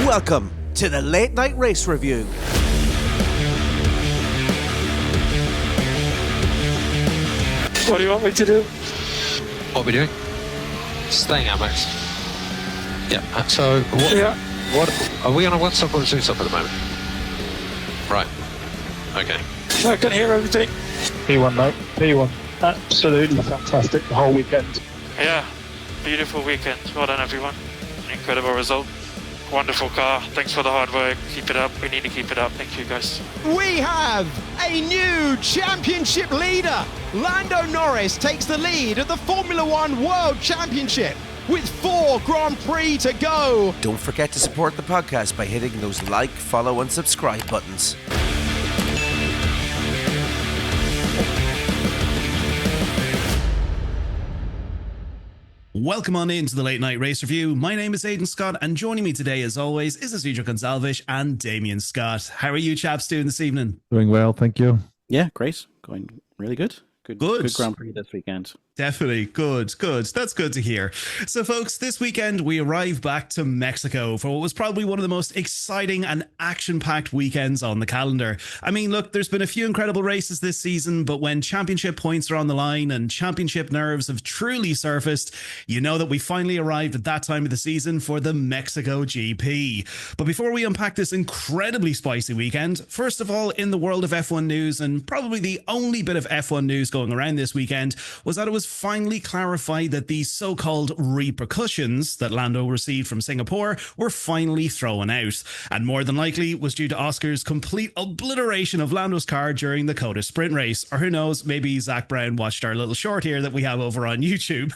Welcome to the Late Night Race Review. What do you want me to do? What are we doing? Staying out, Max. Yeah. So, what are we on a one-stop or a two-stop at the moment? Right. Okay. I can hear everything. P1, mate. P1. Absolutely fantastic the whole weekend. Yeah, beautiful weekend. Well done, everyone. Incredible result. Wonderful car. Thanks for the hard work. Keep it up. We need to keep it up. Thank you, guys. We have a new championship leader. Lando Norris takes the lead at the Formula One World Championship with 4 Grand Prix to go. Don't forget to support the podcast by hitting those like, follow and subscribe buttons. Welcome on into the Late Night Race Review. My name is Aidan Scott, and joining me today, as always, is Isidro Gonzalez and Damien Scott. How are you chaps doing this evening? Doing well, thank you. Yeah, great. Going really good. Good Grand Prix this weekend. Definitely. Good. That's good to hear. So, folks, this weekend we arrive back to Mexico for what was probably one of the most exciting and action-packed weekends on the calendar. I mean, look, there's been a few incredible races this season, but when championship points are on the line and championship nerves have truly surfaced, you know that we finally arrived at that time of the season for the Mexico GP. But before we unpack this incredibly spicy weekend, first of all, in the world of F1 news, and probably the only bit of F1 news going around this weekend, was that it was finally clarified that the so-called repercussions that Lando received from Singapore were finally thrown out, and more than likely was due to Oscar's complete obliteration of Lando's car during the COTA sprint race. Or who knows, maybe Zach Brown watched our little short here that we have over on YouTube.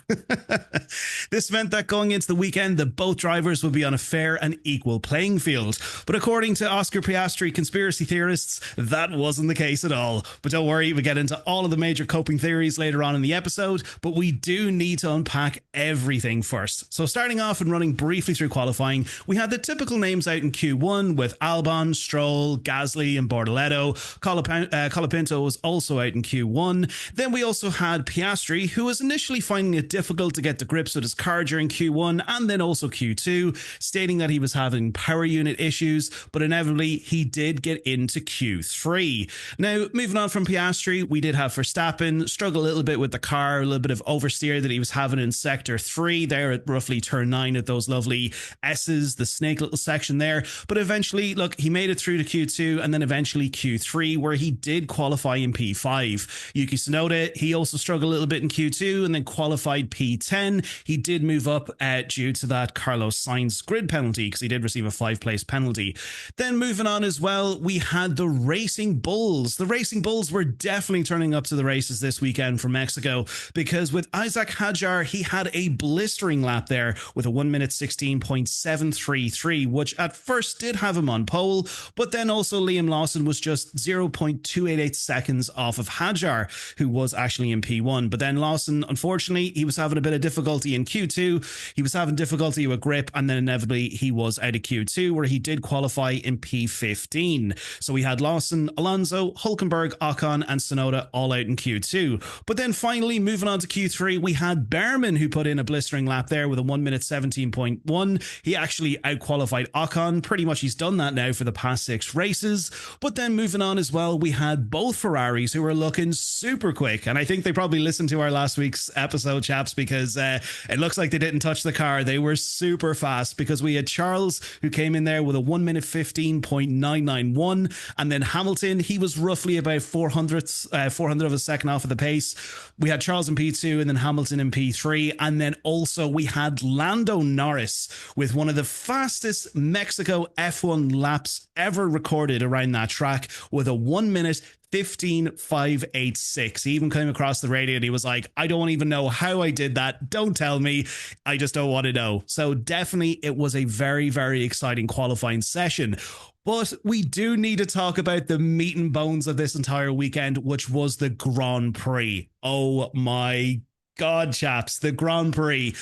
This meant that going into the weekend that both drivers would be on a fair and equal playing field. But according to Oscar Piastri conspiracy theorists, that wasn't the case at all. But don't worry, we get into all of the major coping theories later on in the episode, but we do need to unpack everything first. So starting off and running briefly through qualifying, we had the typical names out in Q1 with Albon, Stroll, Gasly and Bortoleto. Colapinto was also out in Q1. Then we also had Piastri, who was initially finding it difficult to get to grips with his car during Q1 and then also Q2, stating that he was having power unit issues, but inevitably he did get into Q3. Now, moving on from Piastri, we did have Verstappen struggle a little bit with the car, a little bit of oversteer that he was having in sector 3 there at roughly turn 9 at those lovely S's, the snake little section there. But eventually, look, he made it through to Q2 and then eventually Q3, where he did qualify in P5. Yuki Tsunoda, he also struggled a little bit in Q2 and then qualified P10. He did move up due to that Carlos Sainz grid penalty, because he did receive a 5-place penalty. Then moving on as well, we had the Racing Bulls. The Racing Bulls were definitely turning up to the races this weekend from Mexico, because with Isaac Hadjar, he had a blistering lap there with a 1 minute 16.733, which at first did have him on pole, but then also Liam Lawson was just 0.288 seconds off of Hadjar, who was actually in P1. But then Lawson, unfortunately, he was having a bit of difficulty in Q2. He was having difficulty with grip, and then inevitably he was out of Q2, where he did qualify in P15. So we had Lawson, Alonso, Hülkenberg, Ocon and Tsunoda all out in Q2. But then finally, moving on to Q3, we had Bearman, who put in a blistering lap there with a 1 minute 17.1. He actually outqualified Ocon. Pretty much he's done that now for the past 6 races. But then moving on as well, we had both Ferraris who were looking super quick. And I think they probably listened to our last week's episode, chaps, because it looks like they didn't touch the car. They were super fast, because we had Charles, who came in there with a 1 minute 15.991. And then Hamilton, he was roughly about 400 of a second off of the pace. We had Charles in P2 and then Hamilton in P3. And then also we had Lando Norris with one of the fastest Mexico F1 laps ever recorded around that track with a 1 minute 15.586. He even came across the radio and he was like, I don't even know how I did that. Don't tell me. I just don't want to know. So definitely it was a very, very exciting qualifying session. But we do need to talk about the meat and bones of this entire weekend, which was the Grand Prix. Oh my God, chaps, the Grand Prix.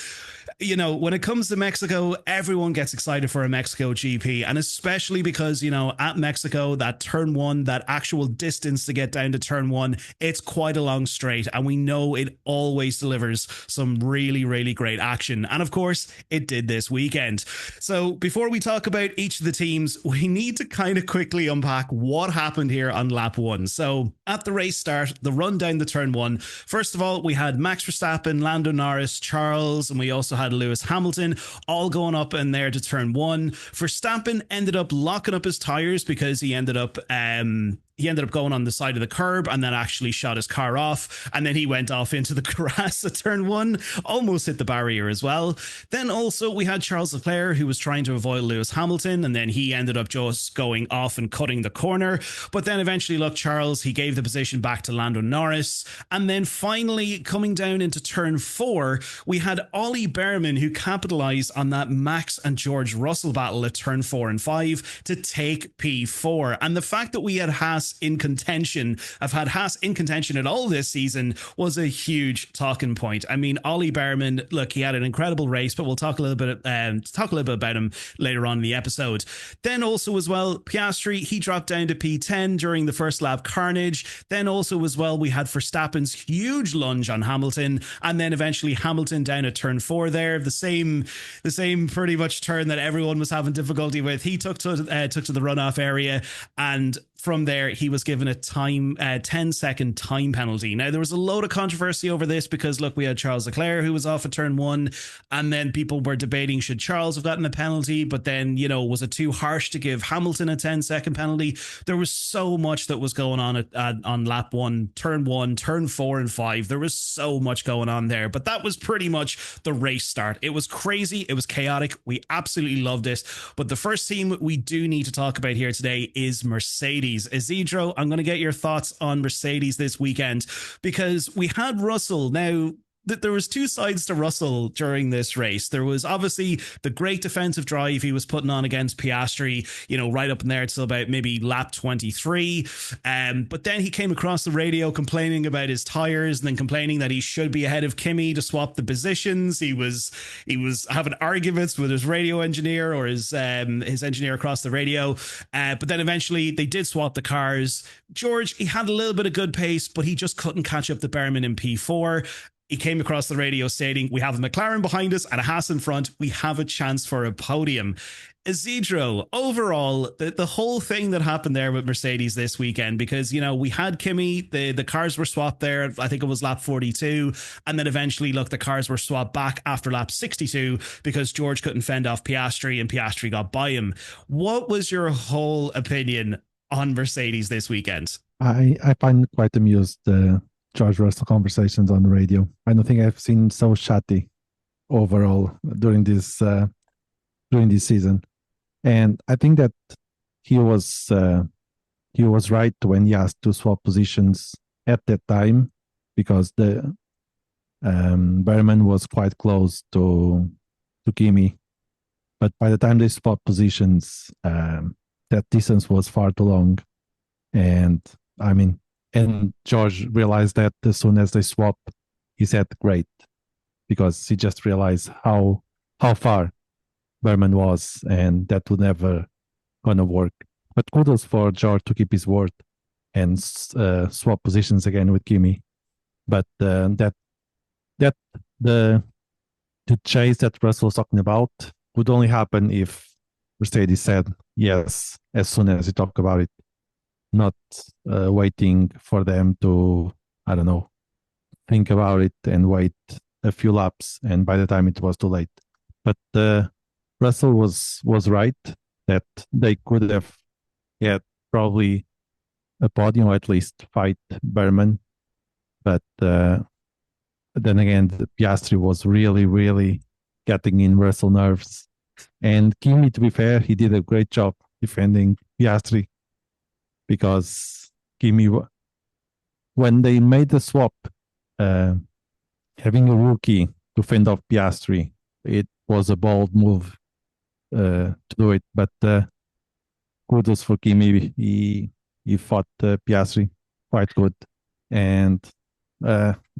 you know, when it comes to Mexico, everyone gets excited for a Mexico GP, and especially because, you know, at Mexico, that turn one, that actual distance to get down to turn one, it's quite a long straight, and we know it always delivers some really, really great action. And of course, it did this weekend. So before we talk about each of the teams, we need to kind of quickly unpack what happened here on lap one. So at the race start, the run down the turn one, first of all, we had Max Verstappen, Lando Norris, Charles, and we also had Lewis Hamilton all going up in there to turn one. Verstappen ended up locking up his tires because he ended up going on the side of the curb and then actually shot his car off. And then he went off into the grass at turn one, almost hit the barrier as well. Then also we had Charles Leclerc, who was trying to avoid Lewis Hamilton, and then he ended up just going off and cutting the corner. But then eventually, look, Charles, he gave the position back to Lando Norris. And then finally, coming down into turn four, we had Ollie Bearman, who capitalized on that Max and George Russell battle at turn 4 and 5 to take P4. And the fact that we had Haas in contention, I've had Haas in contention at all this season, was a huge talking point. I mean, Ollie Bearman, look, he had an incredible race, but we'll talk a little bit about him later on in the episode. Then also as well, Piastri, he dropped down to P10 during the first lap carnage. Then also as well, we had Verstappen's huge lunge on Hamilton, and then eventually Hamilton down at turn 4 there, the same pretty much turn that everyone was having difficulty with. He took to the runoff area, and from there, he was given a 10-second time penalty. Now, there was a load of controversy over this because, look, we had Charles Leclerc, who was off at turn 1, and then people were debating, should Charles have gotten a penalty? But then, you know, was it too harsh to give Hamilton a 10-second penalty? There was so much that was going on on lap 1, turn 4 and 5. There was so much going on there, but that was pretty much the race start. It was crazy. It was chaotic. We absolutely loved it. But the first team we do need to talk about here today is Mercedes. Isidro, I'm going to get your thoughts on Mercedes this weekend, because we had Russell. Now, there was two sides to Russell during this race. There was obviously the great defensive drive he was putting on against Piastri, you know, right up in there till about maybe lap 23. But then he came across the radio complaining about his tires, and then complaining that he should be ahead of Kimi to swap the positions. He was having arguments with his radio engineer or his engineer across the radio. But then eventually they did swap the cars. George, he had a little bit of good pace, but he just couldn't catch up to Bearman in P4. He came across the radio stating, we have a McLaren behind us and a Haas in front. We have a chance for a podium. Isidro, overall, the whole thing that happened there with Mercedes this weekend, because, you know, we had Kimi, the cars were swapped there. I think it was lap 42. And then eventually, look, the cars were swapped back after lap 62 because George couldn't fend off Piastri and Piastri got by him. What was your whole opinion on Mercedes this weekend? I find quite amused George Russell conversations on the radio. I don't think I've seen so chatty overall during this season, and I think that he was right when he asked to swap positions at that time, because the Bearman was quite close to Kimi, but by the time they swapped positions, that distance was far too long, and I mean. And George realized that as soon as they swapped, he said, great, because he just realized how far Bearman was, and that would never gonna work. But kudos for George to keep his word and swap positions again with Kimi. But the chase that Russell was talking about would only happen if Mercedes said yes as soon as he talked about it. Not waiting for them to, I don't know, think about it and wait a few laps, and by the time it was too late. But Russell was right that they could have had probably a podium, or at least fight Bearman. But then again, the Piastri was really, really getting in Russell nerves. And Kimi, to be fair, he did a great job defending Piastri, because Kimi, when they made the swap, having a rookie to fend off Piastri, it was a bold move to do it. But kudos for Kimi. He fought Piastri quite good. And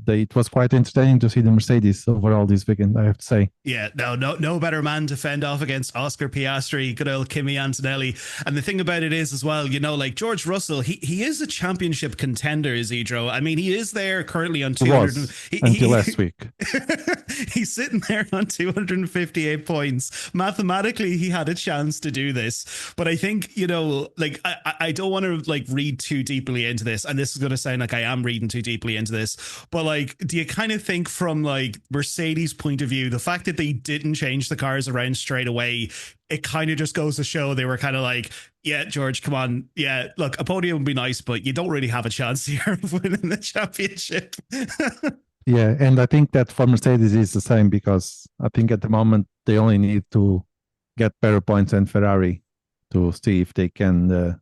it was quite entertaining to see the Mercedes overall this weekend, I have to say. Yeah, no better man to fend off against Oscar Piastri, good old Kimi Antonelli. And the thing about it is as well, like George Russell, he is a championship contender, Isidro. I mean, he is there currently on 200. Until last week. He's sitting there on 258 points. Mathematically, he had a chance to do this. But I think, I don't want to read too deeply into this. And this is going to sound like I am reading too deeply into this. But do you kind of think from Mercedes' point of view, the fact that they didn't change the cars around straight away, it kind of just goes to show they were kind of yeah, George, come on. Yeah, look, a podium would be nice, but you don't really have a chance here of winning the championship. Yeah, and I think that for Mercedes is the same, because I think at the moment they only need to get better points than Ferrari to see if they can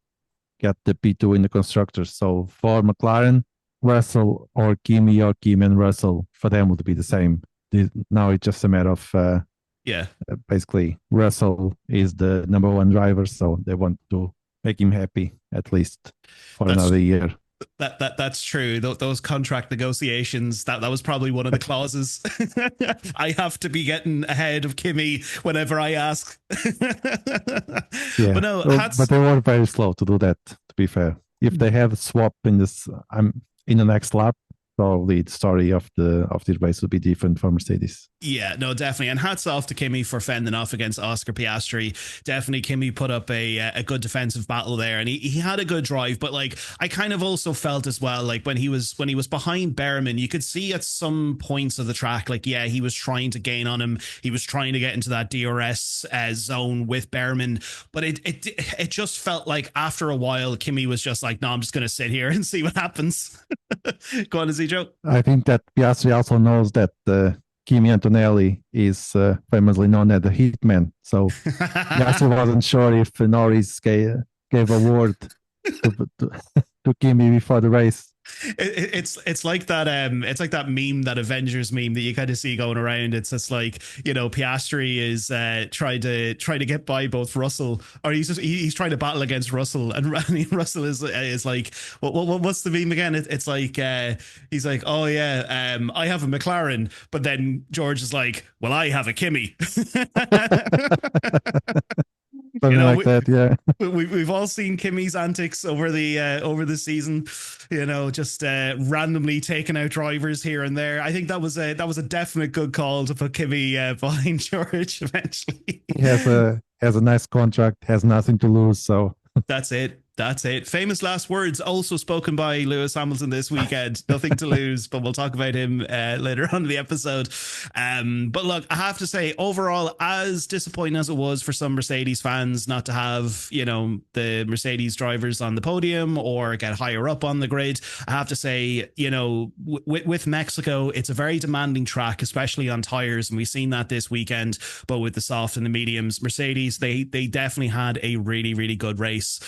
get the P2 in the constructors. So for McLaren, Russell or Kimi and Russell, for them would be the same. Now it's just a matter of basically Russell is the number one driver, so they want to make him happy at least for another year. That's true. Those contract negotiations, that was probably one of the clauses. I have to be getting ahead of Kimi whenever I ask. Yeah, but they were very slow to do that, to be fair. If they have a swap in this, in the next lap, probably the story of the race would be different for Mercedes. Yeah, no, definitely. And hats off to Kimi for fending off against Oscar Piastri. Definitely, Kimi put up a good defensive battle there, and he had a good drive. But I kind of also felt as well, when he was behind Bearman, you could see at some points of the track, he was trying to gain on him. He was trying to get into that DRS zone with Bearman, but it just felt like after a while, Kimi was just no, I'm just going to sit here and see what happens. Go on, Isidro. I think that Piastri also knows that Kimi Antonelli is famously known as the hitman. So Piastri wasn't sure if Norris gave a word to Kimi before the race. It's like that meme, that Avengers meme that you kind of see going around. It's just Piastri is trying to get by both Russell, or he's trying to battle against Russell, and Russell is like, what's the meme again? It's he's like, oh yeah, I have a McLaren, but then George is like, well, I have a Kimi. Something like that, yeah. We've all seen Kimi's antics over the season, just randomly taking out drivers here and there. I think that was a definite good call to put Kimi behind George eventually. He has a nice contract, has nothing to lose, so that's it. Famous last words also spoken by Lewis Hamilton this weekend. Nothing to lose, but we'll talk about him later on in the episode. But look, I have to say, overall, as disappointing as it was for some Mercedes fans not to have, the Mercedes drivers on the podium or get higher up on the grid, I have to say, with Mexico, it's a very demanding track, especially on tires, and we've seen that this weekend. But with the soft and the mediums, Mercedes, they definitely had a really, really good race.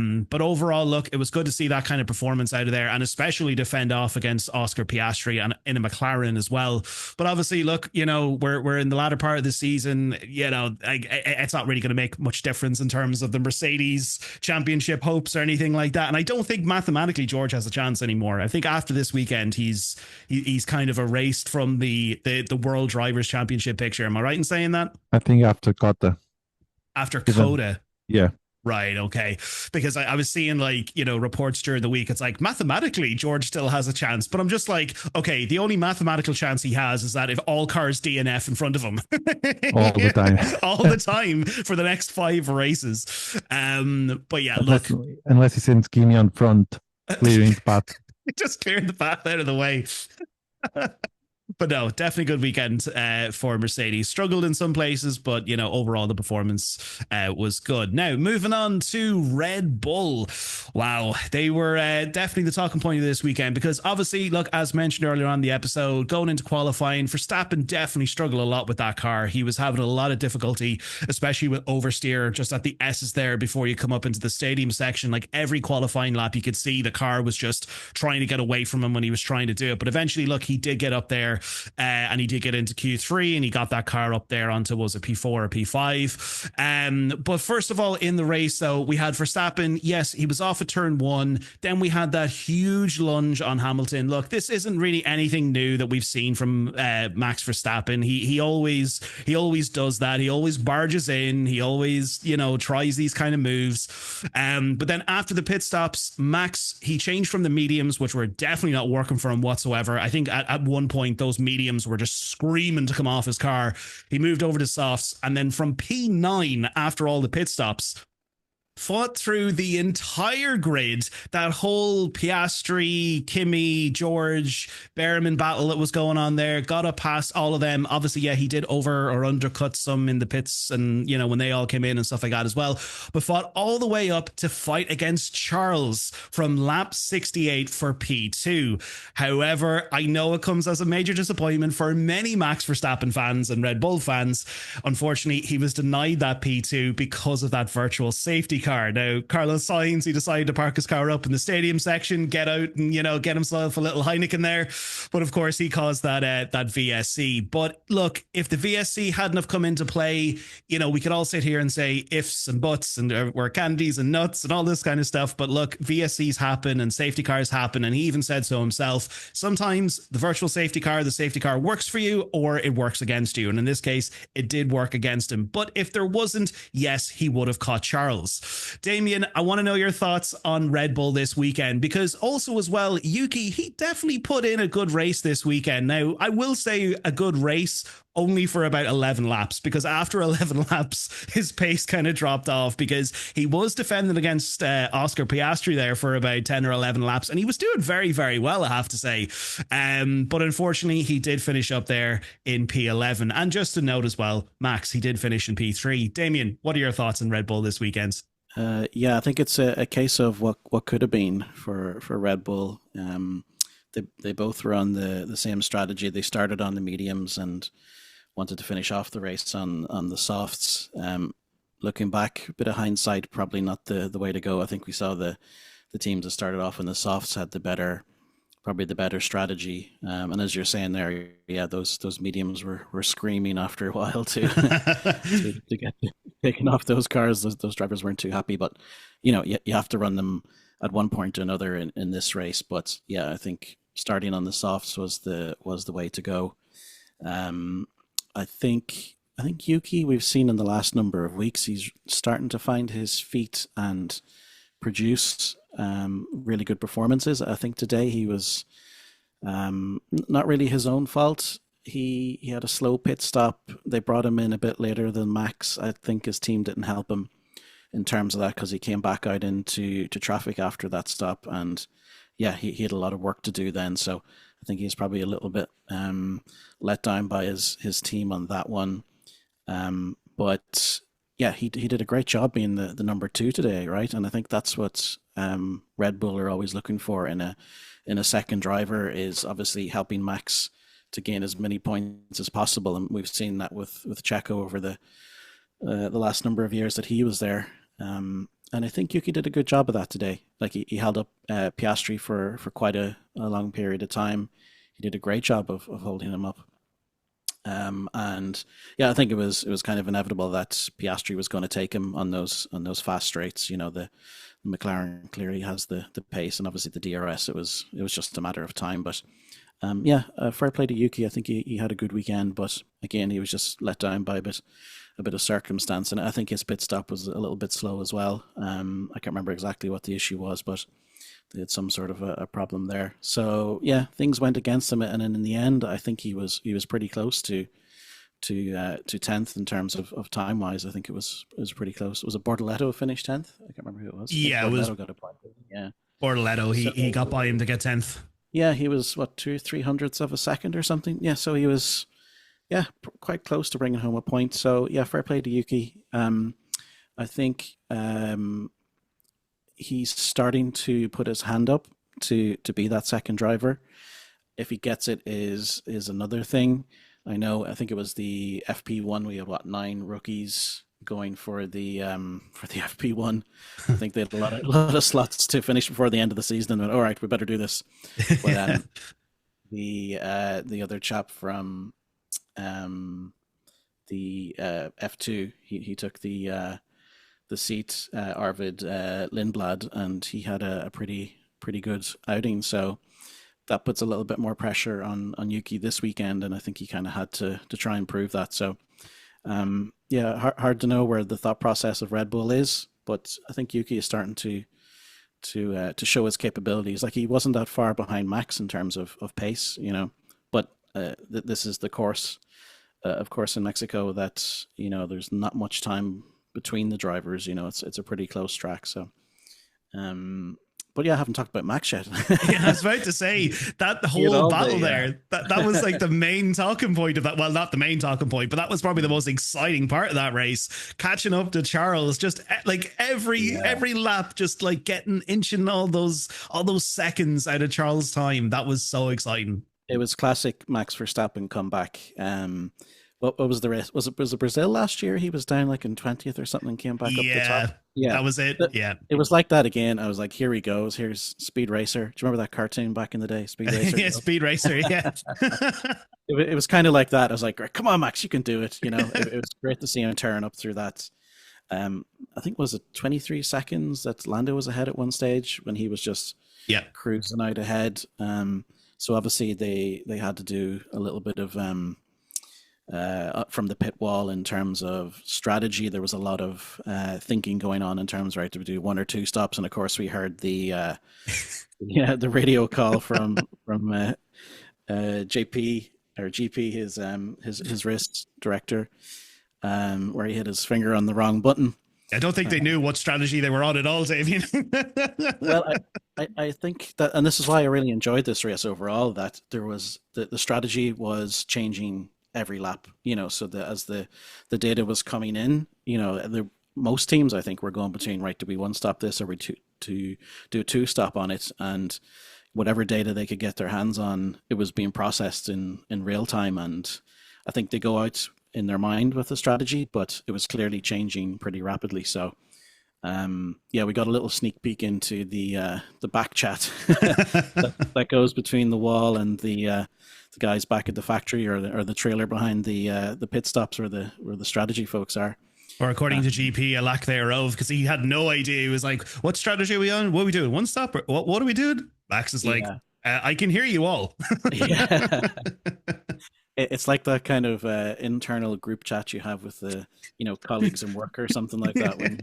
But overall, look, it was good to see that kind of performance out of there, and especially to fend off against Oscar Piastri and in a McLaren as well. But obviously, look, we're in the latter part of the season. It's not really going to make much difference in terms of the Mercedes championship hopes or anything like that. And I don't think mathematically George has a chance anymore. I think after this weekend, he's kind of erased from the World Drivers' Championship picture. Am I right in saying that? I think after Coda. After Coda. Yeah. Right, okay. Because I was seeing reports during the week. It's mathematically George still has a chance, but I'm just okay, the only mathematical chance he has is that if all cars DNF in front of him all the time, all the time for the next 5 races. But yeah, unless he sends Kimi on front, clearing the path, just clearing the path out of the way. But no, definitely good weekend for Mercedes. Struggled in some places, but, overall the performance was good. Now, moving on to Red Bull. Wow, they were definitely the talking point of this weekend because obviously, look, as mentioned earlier on the episode, going into qualifying, Verstappen definitely struggled a lot with that car. He was having a lot of difficulty, especially with oversteer, just at the S's there before you come up into the stadium section. Every qualifying lap, you could see the car was just trying to get away from him when he was trying to do it. But eventually, look, he did get up there. there, and he did get into Q3 and he got that car up there onto, was it P4 or P5? But first of all, in the race though, we had Verstappen. Yes, he was off at turn 1. Then we had that huge lunge on Hamilton. Look, this isn't really anything new that we've seen from Max Verstappen. He always does that. He always barges in. He always, tries these kind of moves. But then after the pit stops, Max, he changed from the mediums, which were definitely not working for him whatsoever. I think at one point those mediums were just screaming to come off his car. He moved over to softs, and then from P9 after all the pit stops, fought through the entire grid, that whole Piastri, Kimi, George, Bearman battle that was going on there, got up past all of them. Obviously, yeah, he did over or undercut some in the pits and, when they all came in and stuff like that as well, but fought all the way up to fight against Charles from lap 68 for P2. However, I know it comes as a major disappointment for many Max Verstappen fans and Red Bull fans. Unfortunately, he was denied that P2 because of that virtual safety car. Now, Carlos Sainz, he decided to park his car up in the stadium section, get out and, get himself a little Heineken there. But of course, he caused that VSC. But look, if the VSC hadn't have come into play, we could all sit here and say ifs and buts and we're candies and nuts and all this kind of stuff. But look, VSCs happen and safety cars happen. And he even said so himself. Sometimes the virtual safety car, the safety car works for you or it works against you. And in this case, it did work against him. But if there wasn't, yes, he would have caught Charles. Damien, I want to know your thoughts on Red Bull this weekend, because also as well, Yuki, he definitely put in a good race this weekend. Now, I will say a good race only for about 11 laps, because after 11 laps, his pace kind of dropped off, because he was defending against Oscar Piastri there for about 10 or 11 laps, and he was doing very, very well, I have to say. But unfortunately, he did finish up there in P11. And just to note as well, Max, he did finish in P3. Damien, what are your thoughts on Red Bull this weekend? I think it's a case of what could have been for Red Bull. They both were on the same strategy. They started on the mediums and wanted to finish off the race on the softs. Looking back, a bit of hindsight, probably not the way to go. I think we saw the teams that started off on the softs had the better strategy. And as you're saying there, yeah, those mediums were screaming after a while to get taken off those cars. Those drivers weren't too happy, but you have to run them at one point or another in this race. But yeah, I think starting on the softs was the way to go. I think Yuki, we've seen in the last number of weeks, he's starting to find his feet and produce really good performances. I think today he was not really his own fault. He had a slow pit stop. They brought him in a bit later than Max. I think his team didn't help him in terms of that, because he came back out into traffic after that stop, and yeah, he had a lot of work to do then. So I think he's probably a little bit let down by his team on that one. But yeah, he did a great job being the number 2 today, right? And I think that's what Red Bull are always looking for in a second driver, is obviously helping Max to gain as many points as possible. And we've seen that with Checo over the last number of years that he was there. And I think Yuki did a good job of that today. Like he held up Piastri for quite a long period of time. He did a great job of holding him up. And yeah, I think it was kind of inevitable that Piastri was going to take him on those fast straights. The McLaren clearly has the pace, and obviously the DRS. It was just a matter of time. But fair play to Yuki. I think he had a good weekend, but again, he was just let down by a bit of circumstance, and I think his pit stop was a little bit slow as well. I can't remember exactly what the issue was, but they had some sort of a problem there. So yeah, things went against him, and then in the end, I think he was pretty close to 10th in terms of time wise. I think it was pretty close. Was it Bortoleto finished 10th? I can't remember who it was. Yeah, it was got a point. Yeah, Bortoleto. He got by him to get 10th. Yeah, he was 2/300ths of a second or something. Yeah, so he was quite close to bringing home a point. So yeah, fair play to Yuki. I think he's starting to put his hand up to be that second driver. If he gets it is another thing. I think it was the FP1. We had 9 rookies going for the FP1. I think they had a lot of slots to finish before the end of the season, and went, all right, we better do this. But the other chap from the F2. He took the seat, Arvid Lindblad, and he had a pretty good outing. So that puts a little bit more pressure on Yuki this weekend, and I think he kind of had to try and prove that. So hard to know where the thought process of Red Bull is, but I think Yuki is starting to show his capabilities. Like, he wasn't that far behind Max in terms of pace, but this is the course, of course, in Mexico, that there's not much time between the drivers. It's a pretty close track. So but yeah, I haven't talked about Max yet. Yeah, I was about to say that the whole battle there, that was like the main talking point of that. Well, not the main talking point, but that was probably the most exciting part of that race. Catching up to Charles, just like every lap, just like inching all those seconds out of Charles' time. That was so exciting. It was classic Max Verstappen comeback. What was the race? Was it Brazil last year? He was down like in 20th or something and came back up the top. Yeah, that was it. Yeah, it was like that again. I was like, here he goes. Here's Speed Racer. Do you remember that cartoon back in the day? Speed Racer. Yeah, Speed Racer. Yeah. It was kind of like that. I was like, come on, Max, you can do it. It was great to see him turn up through that. I think, was it 23 seconds that Lando was ahead at one stage when he was just cruising out ahead. So obviously they had to do a little bit of from the pit wall in terms of strategy. There was a lot of thinking going on in terms, right, to do one or two stops, and of course we heard the the radio call from JP or GP, his race director, where he hit his finger on the wrong button. I don't think they knew what strategy they were on at all, Damien. Well, I think that, and this is why I really enjoyed this race overall, that there was the strategy was changing every lap, so that as the data was coming in, most teams, I think, were going between, right, do we one stop this or we to do a two stop on it, and whatever data they could get their hands on, it was being processed in real time. And I think they go out in their mind with the strategy, but it was clearly changing pretty rapidly. So we got a little sneak peek into the back chat that goes between the wall and the guys back at the factory or the trailer behind the pit stops where the strategy folks are. Or according to GP, a lack thereof, because he had no idea. He was like, what strategy are we on? What are we doing? One stop? Or what are we doing? Max is like, I can hear you all. Yeah. It's like that kind of internal group chat you have with the colleagues in work or something like that when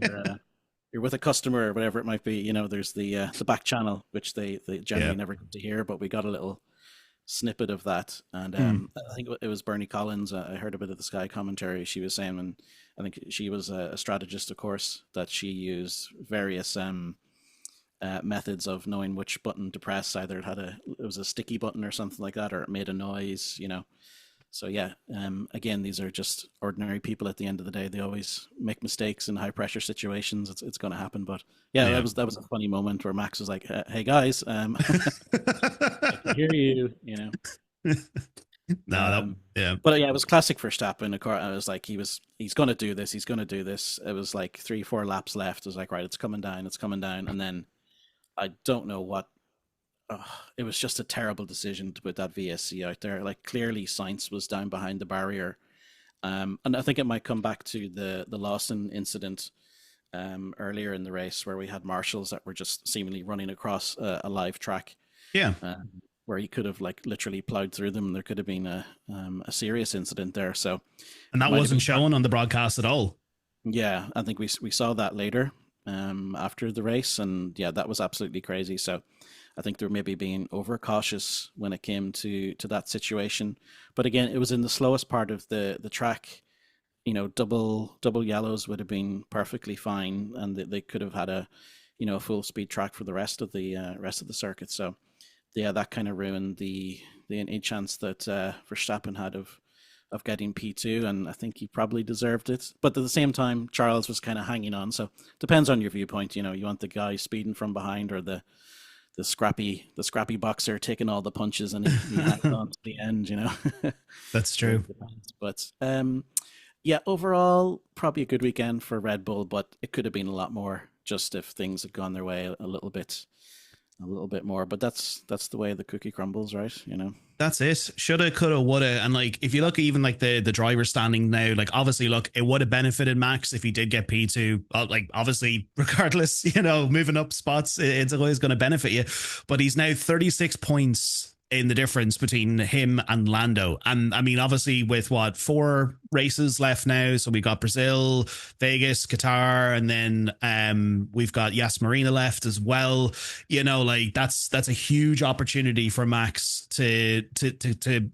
you're with a customer or whatever it might be. There's the back channel, which they generally never get to hear, but we got a little snippet of that. And I think it was Bernie Collins. I heard a bit of the Sky commentary. She was saying, and I think she was a strategist, of course, that she used various methods of knowing which button to press. Either it was a sticky button or something like that, or it made a noise, So again, these are just ordinary people at the end of the day. They always make mistakes in high pressure situations. It's going to happen. But that was a funny moment where Max was like, "Hey guys, I can hear you." But it was classic Verstappen. I was like, he's going to do this. He's going to do this. It was like 3-4 laps left. I was like, right, it's coming down, and then I don't know what. It was just a terrible decision to put that VSC out there. Like, clearly Sainz was down behind the barrier. And I think it might come back to the Lawson incident earlier in the race, where we had marshals that were just seemingly running across a live track. Yeah. Where he could have literally plowed through them. There could have been a serious incident there. So, and that wasn't shown on the broadcast at all. Yeah, I think we saw that later after the race, and that was absolutely crazy. So I think they were maybe being overcautious when it came to that situation. But again, it was in the slowest part of the track. Double yellows would have been perfectly fine, and they could have had a full speed track for the rest of the circuit. So that kind of ruined the any chance that Verstappen had of getting P2, and I think he probably deserved it. But at the same time, Charles was kind of hanging on. So depends on your viewpoint. You want the guy speeding from behind, or the scrappy boxer taking all the punches and he hanging on to the end. That's true. But overall, probably a good weekend for Red Bull, but it could have been a lot more just if things had gone their way a little bit a little bit more. But that's the way the cookie crumbles, right? You know. That's it. Shoulda, coulda, woulda. And like, if you look at even like the driver standing now, like obviously, look, it would have benefited Max if he did get P2. Like, obviously, regardless, you know, moving up spots, it's always going to benefit you. But he's now 36 points in the difference between him and Lando. And I mean, obviously, with 4 races left now. So we got Brazil, Vegas, Qatar, and then we've got Yas Marina left as well. You know, like that's a huge opportunity for Max to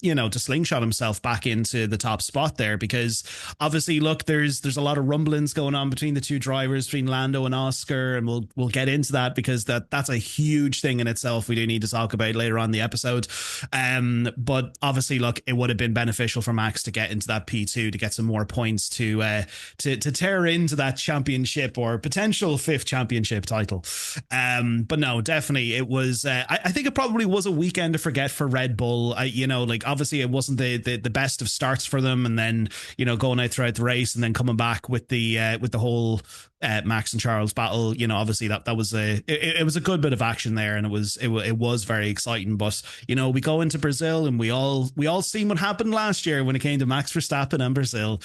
you know, to slingshot himself back into the top spot there, because obviously, look, there's a lot of rumblings going on between the two drivers, between Lando and Oscar, and we'll get into that because that's a huge thing in itself. We do need to talk about later on in the episode. But obviously, look, it would have been beneficial for Max to get into that P2 to get some more points to tear into that championship or potential 5th championship title. But no, definitely it was. I think it probably was a weekend to forget for Red Bull. You know, like obviously it wasn't the best of starts for them, and then you know going out throughout the race and then coming back with the whole Max and Charles battle. You know, obviously that was it was a good bit of action there, and it was very exciting. But you know, we go into Brazil and we all seen what happened last year when it came to Max Verstappen and Brazil.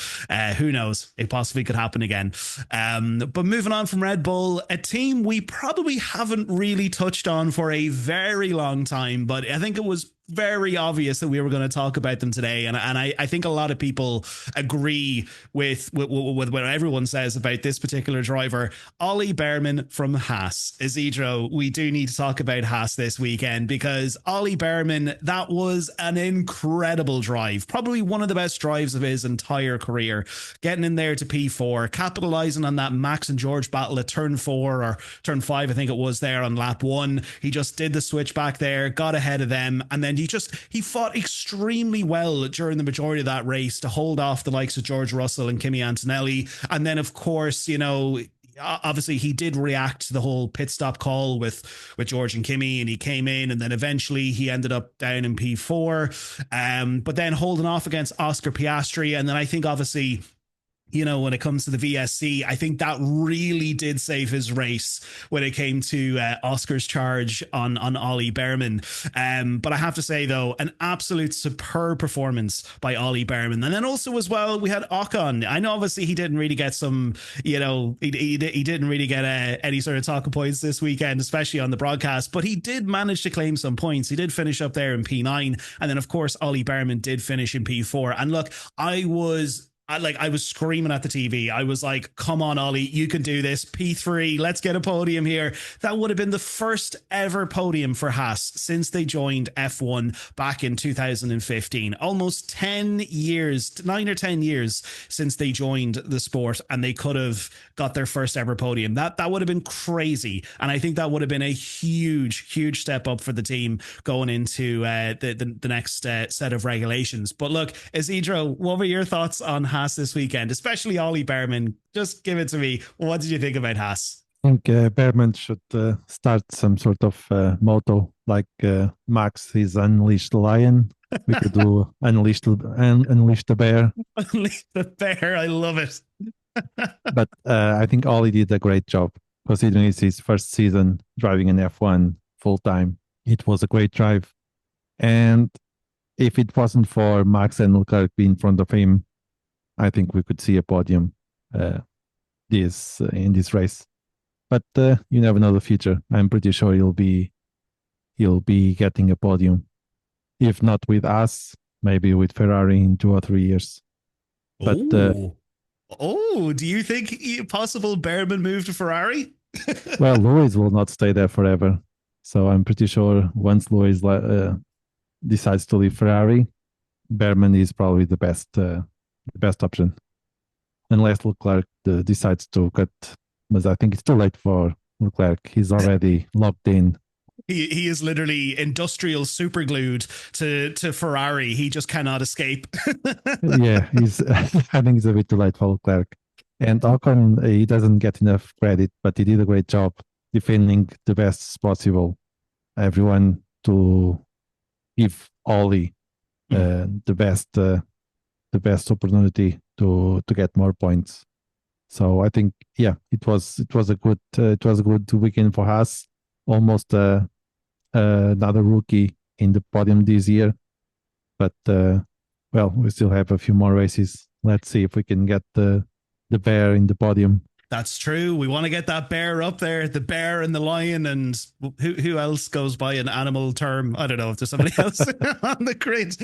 Who knows? It possibly could happen again. But moving on from Red Bull, a team we probably haven't really touched on for a very long time, but I think it was very obvious that we were going to talk about them today, and I think a lot of people agree with what everyone says about this particular driver, Ollie Bearman from Haas. Isidro, we do need to talk about Haas this weekend, because Ollie Bearman, that was an incredible drive, probably one of the best drives of his entire career, getting in there to P4, capitalizing on that Max and George battle at turn 4 or turn 5, I think it was, there on lap 1. He just did the switch back there, got ahead of them, and then he fought extremely well during the majority of that race to hold off the likes of George Russell and Kimi Antonelli. And then, of course, you know, obviously he did react to the whole pit stop call with George and Kimi, and he came in, and then eventually he ended up down in P4, but then holding off against Oscar Piastri. And then I think obviously, you know, when it comes to the VSC, I think that really did save his race when it came to Oscar's charge on Ollie Bearman. But I have to say, though, an absolute superb performance by Ollie Bearman. And then also as well, we had Ocon. I know obviously he didn't really get some, you know, he didn't really get any sort of talking points this weekend, especially on the broadcast, but he did manage to claim some points. He did finish up there in P9. And then, of course, Ollie Bearman did finish in P4. And look, I was screaming at the TV. I was like, come on, Ollie, you can do this. P3, let's get a podium here. That would have been the first ever podium for Haas since they joined F1 back in 2015. Almost 10 years, 9 or 10 years since they joined the sport, and they could have got their first ever podium. That would have been crazy. And I think that would have been a huge step up for the team going into the next set of regulations. But look, Isidro, what were your thoughts on Haas this weekend, especially Ollie Bearman? Just give it to me. What did you think about Haas? I think Bearman should start some sort of motto like Max, he's unleashed lion. We could do unleash the bear. Unleash the bear. I love it. But I think Ollie did a great job, considering it's his first season driving an F1 full time. It was a great drive, and if it wasn't for Max and Leclerc being in front of him, I think we could see a podium in this race. But you never know the future. I'm pretty sure he'll be getting a podium, if not with us, maybe with Ferrari in 2 or 3 years. But do you think possible Bearman move to Ferrari? Well, Lewis will not stay there forever, so I'm pretty sure once Lewis decides to leave Ferrari, Bearman is probably the best option, unless Leclerc decides to cut. But I think it's too late for Leclerc. He's already locked in. He is literally industrial superglued to Ferrari. He just cannot escape. Yeah, I think it's a bit too late for Clerc. And Ocon, he doesn't get enough credit, but he did a great job defending the best possible. Everyone to give Ollie the best opportunity to get more points. So I think, yeah, it was a good weekend for Haas. Almost another rookie in the podium this year. But well, we still have a few more races. Let's see if we can get the bear in the podium. That's true. We want to get that bear up there, the bear and the lion, and who else goes by an animal term? I don't know if there's somebody else on the grid.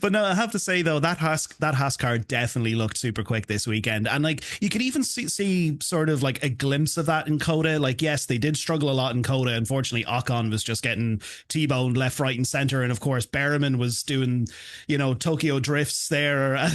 But no, I have to say though, that Haas car definitely looked super quick this weekend, and like you could even see sort of like a glimpse of that in Coda. Like, yes, they did struggle a lot in Coda. Unfortunately, Ocon was just getting T-boned left, right, and center, and of course Bearman was doing, Tokyo drifts there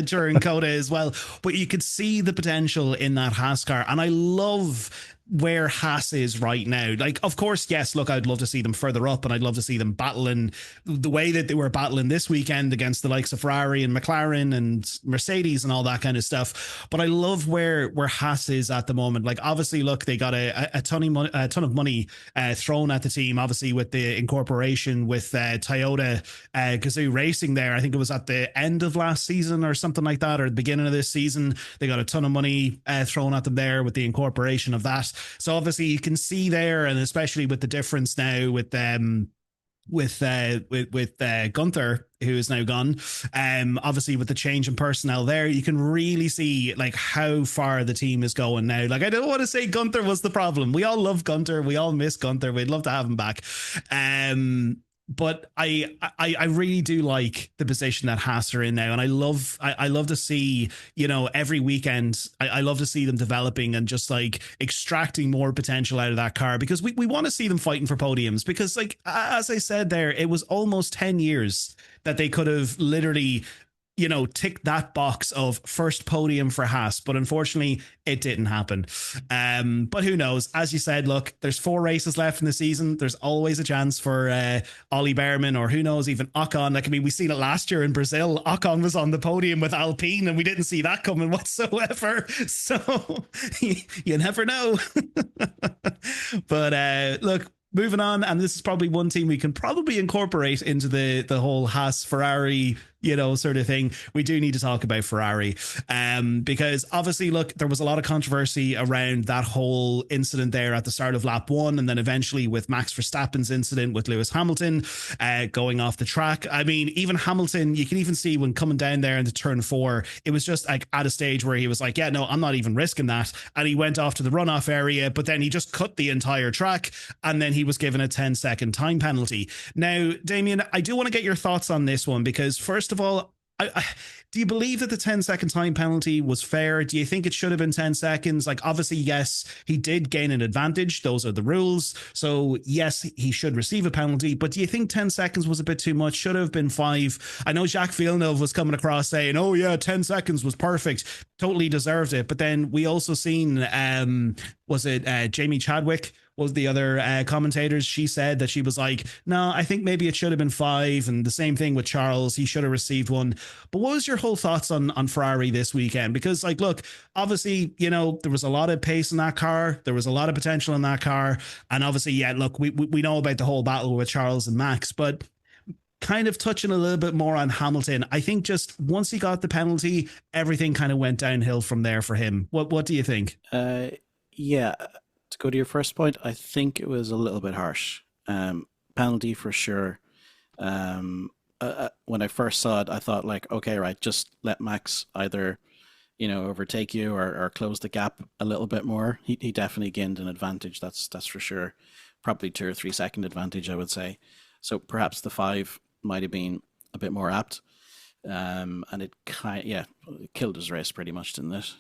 during Coda as well. But you could see the potential in that Haas car, and I love where Haas is right now. Like, of course, yes, look, I'd love to see them further up, and I'd love to see them battling the way that they were battling this weekend against the likes of Ferrari and McLaren and Mercedes and all that kind of stuff. But I love where Haas is at the moment. Like, obviously, look, they got a ton of money thrown at the team, obviously with the incorporation with Toyota Gazoo Racing there. I think it was at the end of last season or something like that, or the beginning of this season. They got a ton of money thrown at them there with the incorporation of that. So obviously you can see there, and especially with the difference now with Gunther, who is now gone, obviously with the change in personnel there, you can really see like how far the team is going now. Like, I don't want to say Gunther was the problem. We all love Gunther. We all miss Gunther. We'd love to have him back. But I really do like the position that Haas are in now, and I love to see, every weekend I love to see them developing and just like extracting more potential out of that car, because we want to see them fighting for podiums, because like as I said there, it was almost 10 years that they could have literally tick that box of first podium for Haas, but unfortunately it didn't happen. But who knows? As you said, look, there's 4 races left in the season. There's always a chance for Ollie Bearman, or who knows, even Ocon. Like, I mean, we seen it last year in Brazil. Ocon was on the podium with Alpine, and we didn't see that coming whatsoever. So you never know. But look, moving on, and this is probably one team we can probably incorporate into the whole Haas Ferrari sort of thing. We do need to talk about Ferrari, because obviously, look, there was a lot of controversy around that whole incident there at the start of lap 1, and then eventually with Max Verstappen's incident with Lewis Hamilton going off the track. I mean, even Hamilton, you can even see when coming down there into turn 4, it was just like at a stage where he was like, yeah, no, I'm not even risking that, and he went off to the runoff area, but then he just cut the entire track, and then he was given a 10-second time penalty. Now, Damien, I do want to get your thoughts on this one, because first of all, do you believe that the 10-second time penalty was fair? Do you think it should have been 10 seconds? Like, obviously, yes, he did gain an advantage. Those are the rules. So, yes, he should receive a penalty. But do you think 10 seconds was a bit too much? Should have been 5. I know Jacques Villeneuve was coming across saying, oh, yeah, 10 seconds was perfect. Totally deserved it. But then we also seen, was it Jamie Chadwick? Was the other commentators, she said that she was like, no, I think maybe it should have been 5. And the same thing with Charles, he should have received 1. But what was your whole thoughts on Ferrari this weekend? Because, like, look, obviously, there was a lot of pace in that car. There was a lot of potential in that car. And obviously, yeah, look, we know about the whole battle with Charles and Max, but kind of touching a little bit more on Hamilton, I think just once he got the penalty, everything kind of went downhill from there for him. What do you think? Yeah. To go to your first point, I think it was a little bit harsh. Penalty for sure. When I first saw it, I thought like, okay, right, just let Max either, overtake you or close the gap a little bit more. He definitely gained an advantage. That's for sure. Probably 2 or 3 second advantage, I would say. So perhaps the 5 might have been a bit more apt. And it killed his race pretty much, didn't it?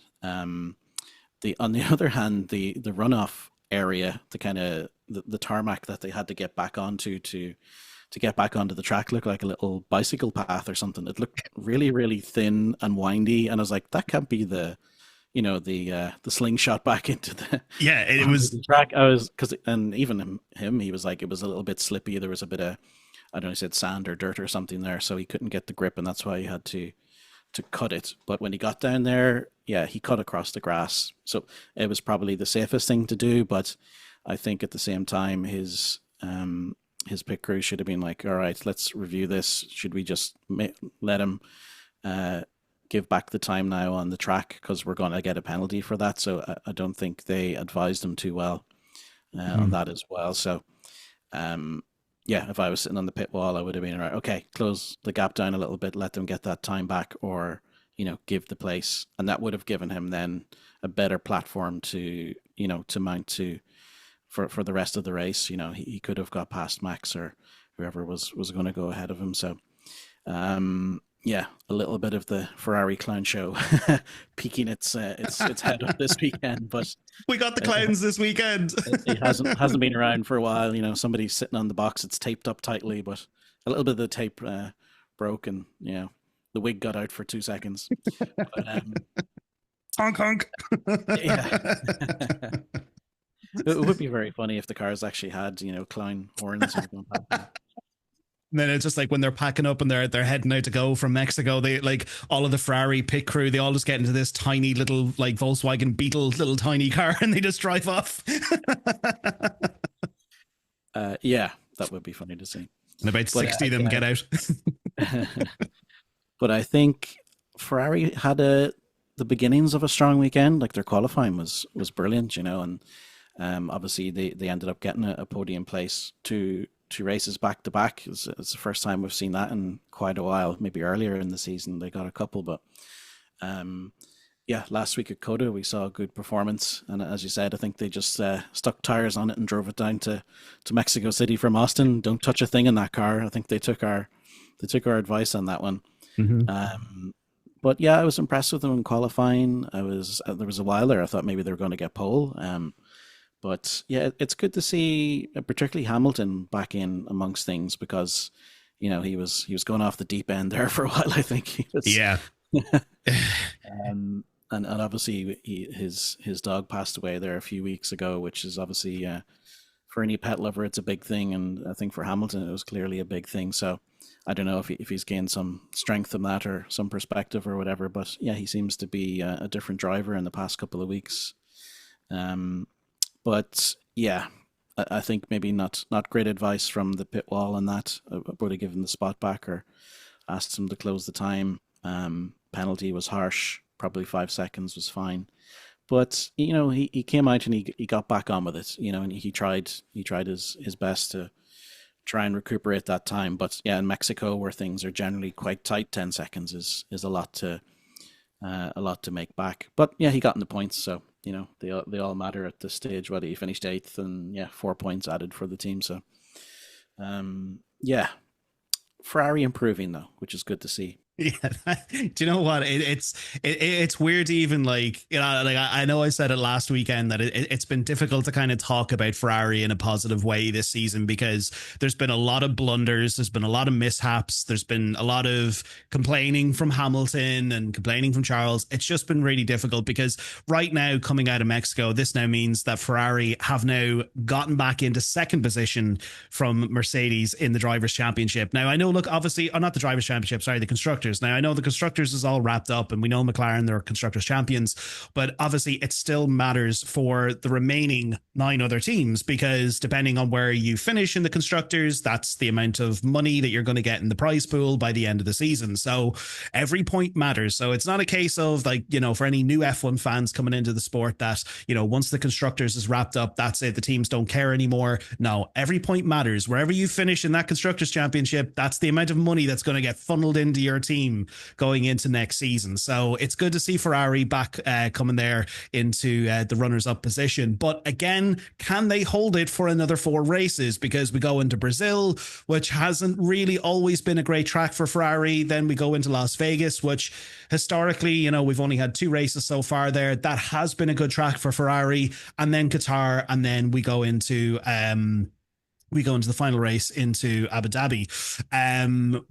On the other hand, the runoff area, the kind of the tarmac that they had to get back onto to get back onto the track looked like a little bicycle path or something. It looked really, really thin and windy, and I was like, that can't be the slingshot back into the it was the track. And even him, he was like, it was a little bit slippy. There was a bit of, I don't know, he said sand or dirt or something there, so he couldn't get the grip, and that's why he had to cut it. But when he got down there, yeah, he cut across the grass. So it was probably the safest thing to do. But I think at the same time, his pit crew should have been like, all right, let's review this. Should we just let him give back the time now on the track, because we're going to get a penalty for that? So I don't think they advised him too well. on that as well. So, yeah, if I was sitting on the pit wall, I would have been right. Okay, close the gap down a little bit, let them get that time back, or give the place, and that would have given him then a better platform to to mount to for the rest of the race. He could have got past Max or whoever was going to go ahead of him. So, yeah, a little bit of the Ferrari clown show peeking its head up this weekend, but we got the clowns this weekend. It hasn't been around for a while. Somebody's sitting on the box. It's taped up tightly, but a little bit of the tape broke, and the wig got out for 2 seconds. But, honk honk. Yeah. It would be very funny if the cars actually had clown horns. And then it's just like when they're packing up and they're heading out to go from Mexico, they like all of the Ferrari pit crew, they all just get into this tiny little like Volkswagen Beetle little tiny car and they just drive off. Yeah, that would be funny to see. And about 60 of them get out. But I think Ferrari had the beginnings of a strong weekend. Like their qualifying was brilliant, and obviously they ended up getting a podium place two races back to back. It's the first time we've seen that in quite a while. Maybe earlier in the season they got a couple, but yeah, last week at Coda we saw a good performance, and as you said, I think they just stuck tires on it and drove it down to Mexico City from Austin. Don't touch a thing in that car. I think they took our advice on that one. Mm-hmm. But yeah, I was impressed with them in qualifying. There was a while there I thought maybe they were going to get pole. But yeah, it's good to see particularly Hamilton back in amongst things, because he was going off the deep end there for a while. I think he was. Yeah. And obviously his dog passed away there a few weeks ago, which is obviously for any pet lover it's a big thing, and I think for Hamilton it was clearly a big thing. So I don't know if he's gained some strength from that or some perspective or whatever, but yeah, he seems to be a different driver in the past couple of weeks. But yeah, I think maybe not great advice from the pit wall on that. I would have given the spot back or asked him to close the time. Penalty was harsh. Probably 5 seconds was fine. But he came out and he got back on with it. And he tried his best to try and recuperate that time. But yeah, in Mexico, where things are generally quite tight, 10 seconds is a lot to make back. But yeah, he got in the points, so they all matter at this stage. Whether he finished 8th, and yeah, 4 points added for the team. So yeah, Ferrari improving though, which is good to see. Yeah, do you know what? It's weird to even I know I said it last weekend that it's been difficult to kind of talk about Ferrari in a positive way this season, because there's been a lot of blunders, there's been a lot of mishaps, there's been a lot of complaining from Hamilton and complaining from Charles. It's just been really difficult because right now, coming out of Mexico, this now means that Ferrari have now gotten back into second position from Mercedes in the Drivers' Championship. Now I know, look, obviously, not the Drivers' Championship, sorry, the Constructors. Now, I know the Constructors is all wrapped up and we know McLaren, they're Constructors champions, but obviously it still matters for the remaining 9 other teams, because depending on where you finish in the Constructors, that's the amount of money that you're going to get in the prize pool by the end of the season. So every point matters. So it's not a case of for any new F1 fans coming into the sport that, once the Constructors is wrapped up, that's it, the teams don't care anymore. No, every point matters. Wherever you finish in that Constructors Championship, that's the amount of money that's going to get funneled into your team going into next season. So it's good to see Ferrari back coming there into the runners-up position. But again, can they hold it for another 4 races? Because we go into Brazil, which hasn't really always been a great track for Ferrari. Then we go into Las Vegas, which historically, we've only had 2 races so far there. That has been a good track for Ferrari. And then Qatar, and then we go into the final race into Abu Dhabi.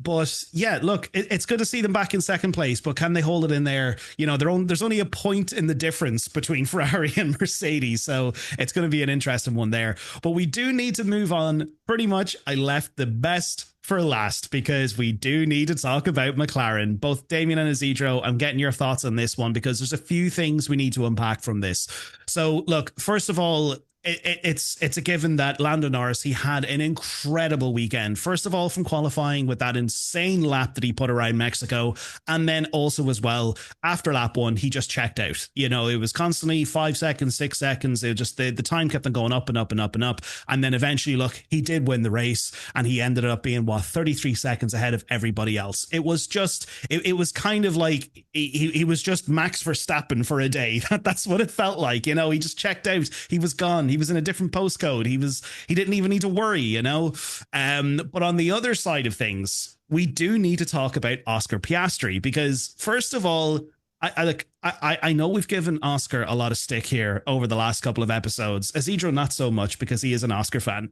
But yeah, look, it's good to see them back in second place, but can they hold it in there? There's only a point in the difference between Ferrari and Mercedes, so it's going to be an interesting one there. But we do need to move on. Pretty much, I left the best for last, because we do need to talk about McLaren. Both Damien and Isidro, I'm getting your thoughts on this one, because there's a few things we need to unpack from this. So look, first of all, it's a given that Lando Norris, he had an incredible weekend. First of all, from qualifying with that insane lap that he put around Mexico, and then also as well after lap one, he just checked out. You know, it was constantly 5 seconds, 6 seconds. It just the time kept on going up and up and up and up, and then eventually, look, he did win the race, and he ended up being 33 seconds ahead of everybody else. It was just it was kind of like he was just Max Verstappen for a day. That's what it felt like. You know, he just checked out. He was gone. He was in a different postcode. He didn't even need to worry, you know. But on the other side of things, we do need to talk about Oscar Piastri, because first of all, I know we've given Oscar a lot of stick here over the last couple of episodes. Isidro, not so much, because he is an Oscar fan.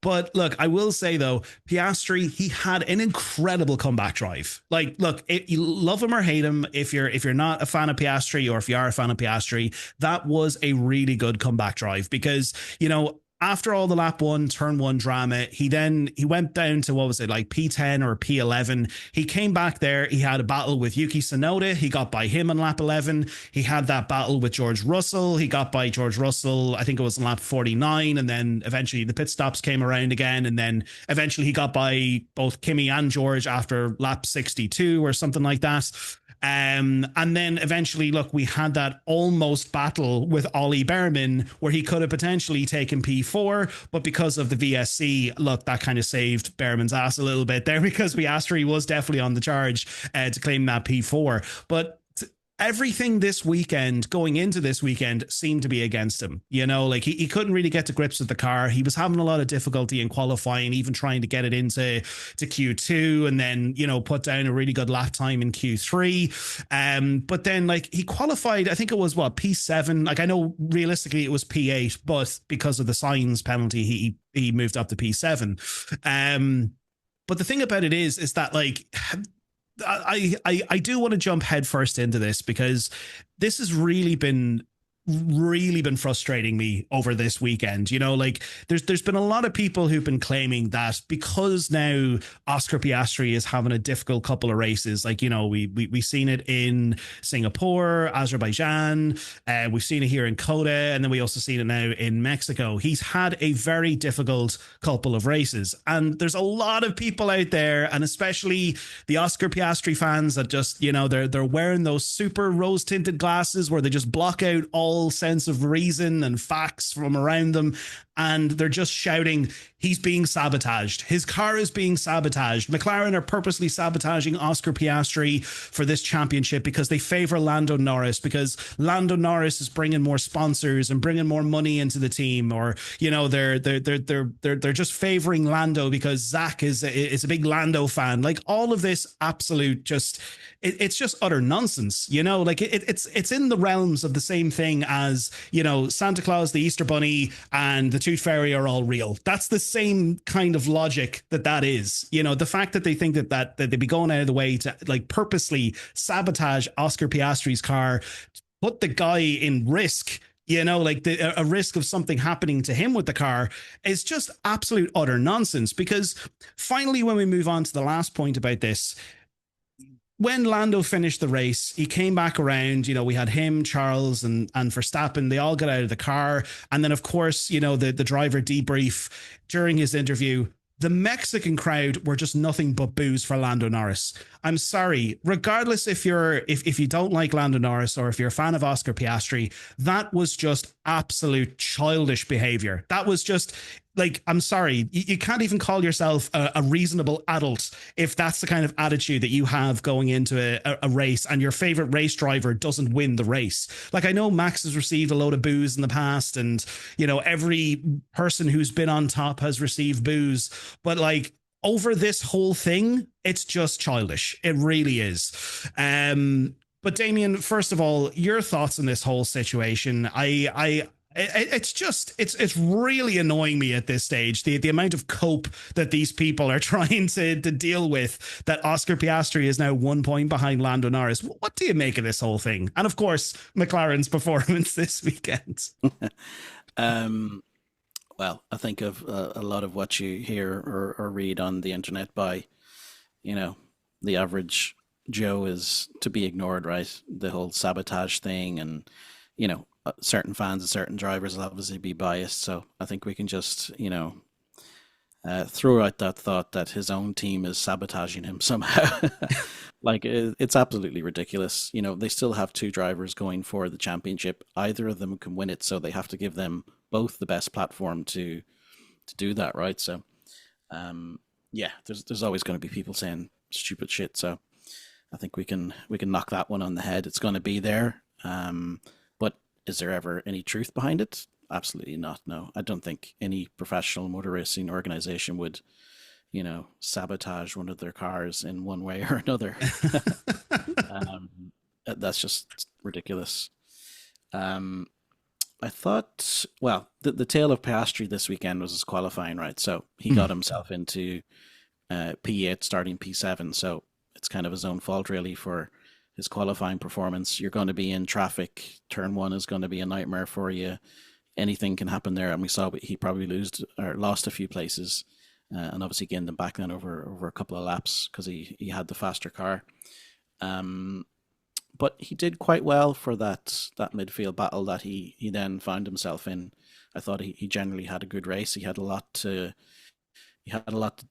But look, I will say though, Piastri, he had an incredible comeback drive. Like, look, you love him or hate him, if you're not a fan of Piastri, or if you are a fan of Piastri, that was a really good comeback drive, because, you know, after all the lap one, turn one drama, he went down to, what was it, like P10 or P11. He came back there. He had a battle with Yuki Tsunoda. He got by him on lap 11. He had that battle with George Russell. He got by George Russell, I think it was on lap 49. And then eventually the pit stops came around again. And then eventually he got by both Kimi and George after lap 62 or something like that. And then eventually, look, we had that almost battle with Ollie Bearman where he could have potentially taken P4, but because of the VSC, look, that kind of saved Bearman's ass a little bit there, because Piastri was definitely on the charge to claim that P4. But everything this weekend, going into this weekend, seemed to be against him. You know, like he couldn't really get to grips with the car. He was having a lot of difficulty in qualifying, even trying to get it into Q2, and then, you know, put down a really good lap time in Q3. But then, like, he qualified, I think it was P7. Like, I know realistically it was P8, but because of the signs penalty, he moved up to P7. But the thing about it is that, like, I do want to jump headfirst into this, because this has really been frustrating me over this weekend. You know, like there's been a lot of people who've been claiming that because now Oscar Piastri is having a difficult couple of races, like, you know, we've seen it in Singapore, Azerbaijan, we've seen it here in Coda, and then we also seen it now in Mexico. He's had a very difficult couple of races, and there's a lot of people out there, and especially the Oscar Piastri fans, that just, you know, they're wearing those super rose tinted glasses where they just block out all sense of reason and facts from around them, and they're just shouting, he's being sabotaged. His car is being sabotaged. McLaren are purposely sabotaging Oscar Piastri for this championship because they favor Lando Norris, because Lando Norris is bringing more sponsors and bringing more money into the team, or, you know, they're just favoring Lando because Zach is a big Lando fan. Like, all of this absolute just, it's just utter nonsense. You know, like it's in the realms of the same thing as, you know, Santa Claus, the Easter Bunny, and the Tooth Fairy are all real. That's the same kind of logic that is. You know, the fact that they think that they'd be going out of the way to, like, purposely sabotage Oscar Piastri's car, put the guy in risk, you know, like a risk of something happening to him with the car, is just absolute utter nonsense. Because finally, when we move on to the last point about this, when Lando finished the race, he came back around, you know, we had him, Charles, and Verstappen. They all got out of the car. And then, of course, you know, the driver debrief during his interview, the Mexican crowd were just nothing but boos for Lando Norris. I'm sorry, regardless if you don't like Lando Norris, or if you're a fan of Oscar Piastri, that was just absolute childish behavior. That was just, like, I'm sorry, you can't even call yourself a reasonable adult if that's the kind of attitude that you have going into a race, and your favorite race driver doesn't win the race. Like, I know Max has received a load of boos in the past, and, you know, every person who's been on top has received boos, but, like, over this whole thing, it's just childish. It really is. But Damien, first of all, your thoughts on this whole situation. It's really annoying me at this stage, the amount of cope that these people are trying to deal with, that Oscar Piastri is now 1 point behind Lando Norris. What do you make of this whole thing? And of course, McLaren's performance this weekend. Well, I think of a lot of what you hear or read on the internet by, you know, the average Joe is to be ignored, right? The whole sabotage thing, and, you know, certain fans and certain drivers will obviously be biased. So I think we can just, throw out that thought that his own team is sabotaging him somehow. Like, it's absolutely ridiculous. They still have two drivers going for the championship. Either of them can win it, so they have to give them both the best platform to do that, right? So, there's always going to be people saying stupid shit. So I think we can knock that one on the head. It's going to be there. But is there ever any truth behind it? Absolutely not. No, I don't think any professional motor racing organization would, sabotage one of their cars in one way or another. That's just ridiculous. I thought, well, the tale of Piastri this weekend was his qualifying, right? So he got himself into P8 starting P7. So it's kind of his own fault, really, for his qualifying performance. You're going to be in traffic. Turn 1 is going to be a nightmare for you. Anything can happen there. And we saw he probably lost a few places. And obviously gained them back then over a couple of laps because he had the faster car. But he did quite well for that midfield battle that he then found himself in. I thought he generally had a good race. He had a lot to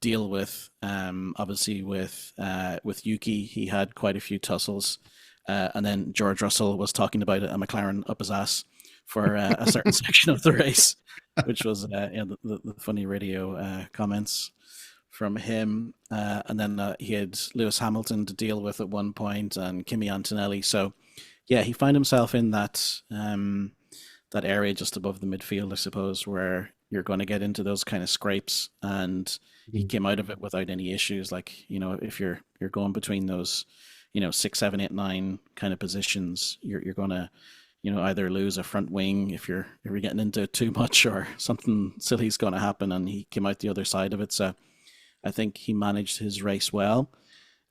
deal with. Obviously with Yuki, he had quite a few tussles. And then George Russell was talking about a McLaren up his ass for a certain section of the race, which was the funny radio comments from him. And then he had Lewis Hamilton to deal with at one point, and Kimi Antonelli. So yeah, he found himself in that area just above the midfield, I suppose, where you're going to get into those kind of scrapes, and he came out of it without any issues. Like, if you're going between those, 6, 7, 8, 9 kind of positions, you're going to, either lose a front wing if you're getting into it too much, or something silly's going to happen, and he came out the other side of it. So I think he managed his race well.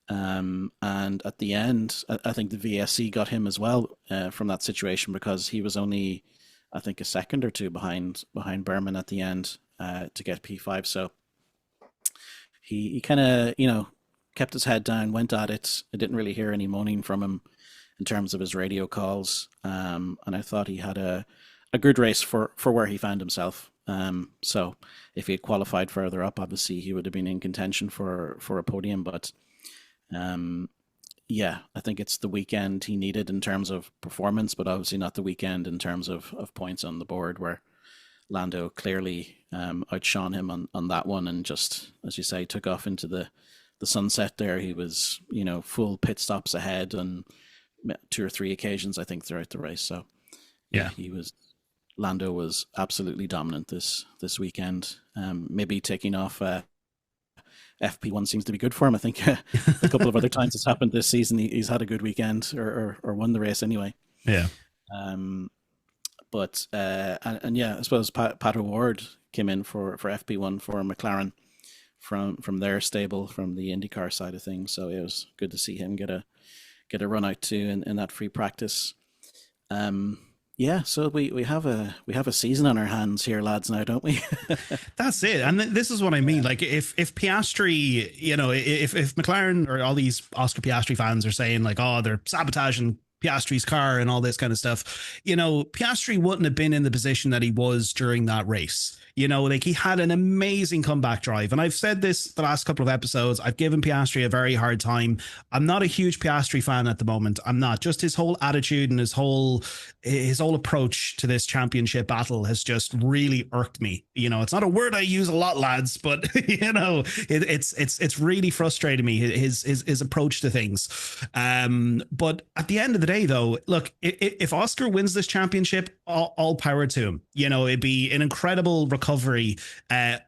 And at the end, I think the VSC got him as well from that situation, because he was only, I think, a second or two behind Bearman at the end to get P5. So he kind of, kept his head down, went at it. I didn't really hear any moaning from him in terms of his radio calls. And I thought he had a good race for where he found himself. So if he had qualified further up, obviously he would have been in contention for a podium. But I think it's the weekend he needed in terms of performance, but obviously not the weekend in terms of points on the board, where Lando clearly outshone him on that one, and just, as you say, took off into the sunset there. He was, full pit stops ahead on 2 or 3 occasions, I think, throughout the race. So yeah, Lando was absolutely dominant this weekend. Maybe taking off FP1 seems to be good for him. I think a couple of other times it's happened this season. He's had a good weekend, or won the race anyway. Yeah. But I suppose Pat O'Ward came in for FP1 for McLaren from their stable, from the IndyCar side of things. So it was good to see him get a run out too in that free practice. So we have a season on our hands here, lads, now, don't we? That's it. And this is what I mean. Like, if Piastri, if McLaren or all these Oscar Piastri fans are saying like, oh, they're sabotaging Piastri's car and all this kind of stuff, Piastri wouldn't have been in the position that he was during that race. Like, he had an amazing comeback drive. And I've said this the last couple of episodes. I've given Piastri a very hard time. I'm not a huge Piastri fan at the moment. I'm not. Just his whole attitude and his whole approach to this championship battle has just really irked me. It's not a word I use a lot, lads, but it's really frustrated me, his approach to things. But at the end of the day, though, look, if Oscar wins this championship, all power to him. It'd be an incredible recovery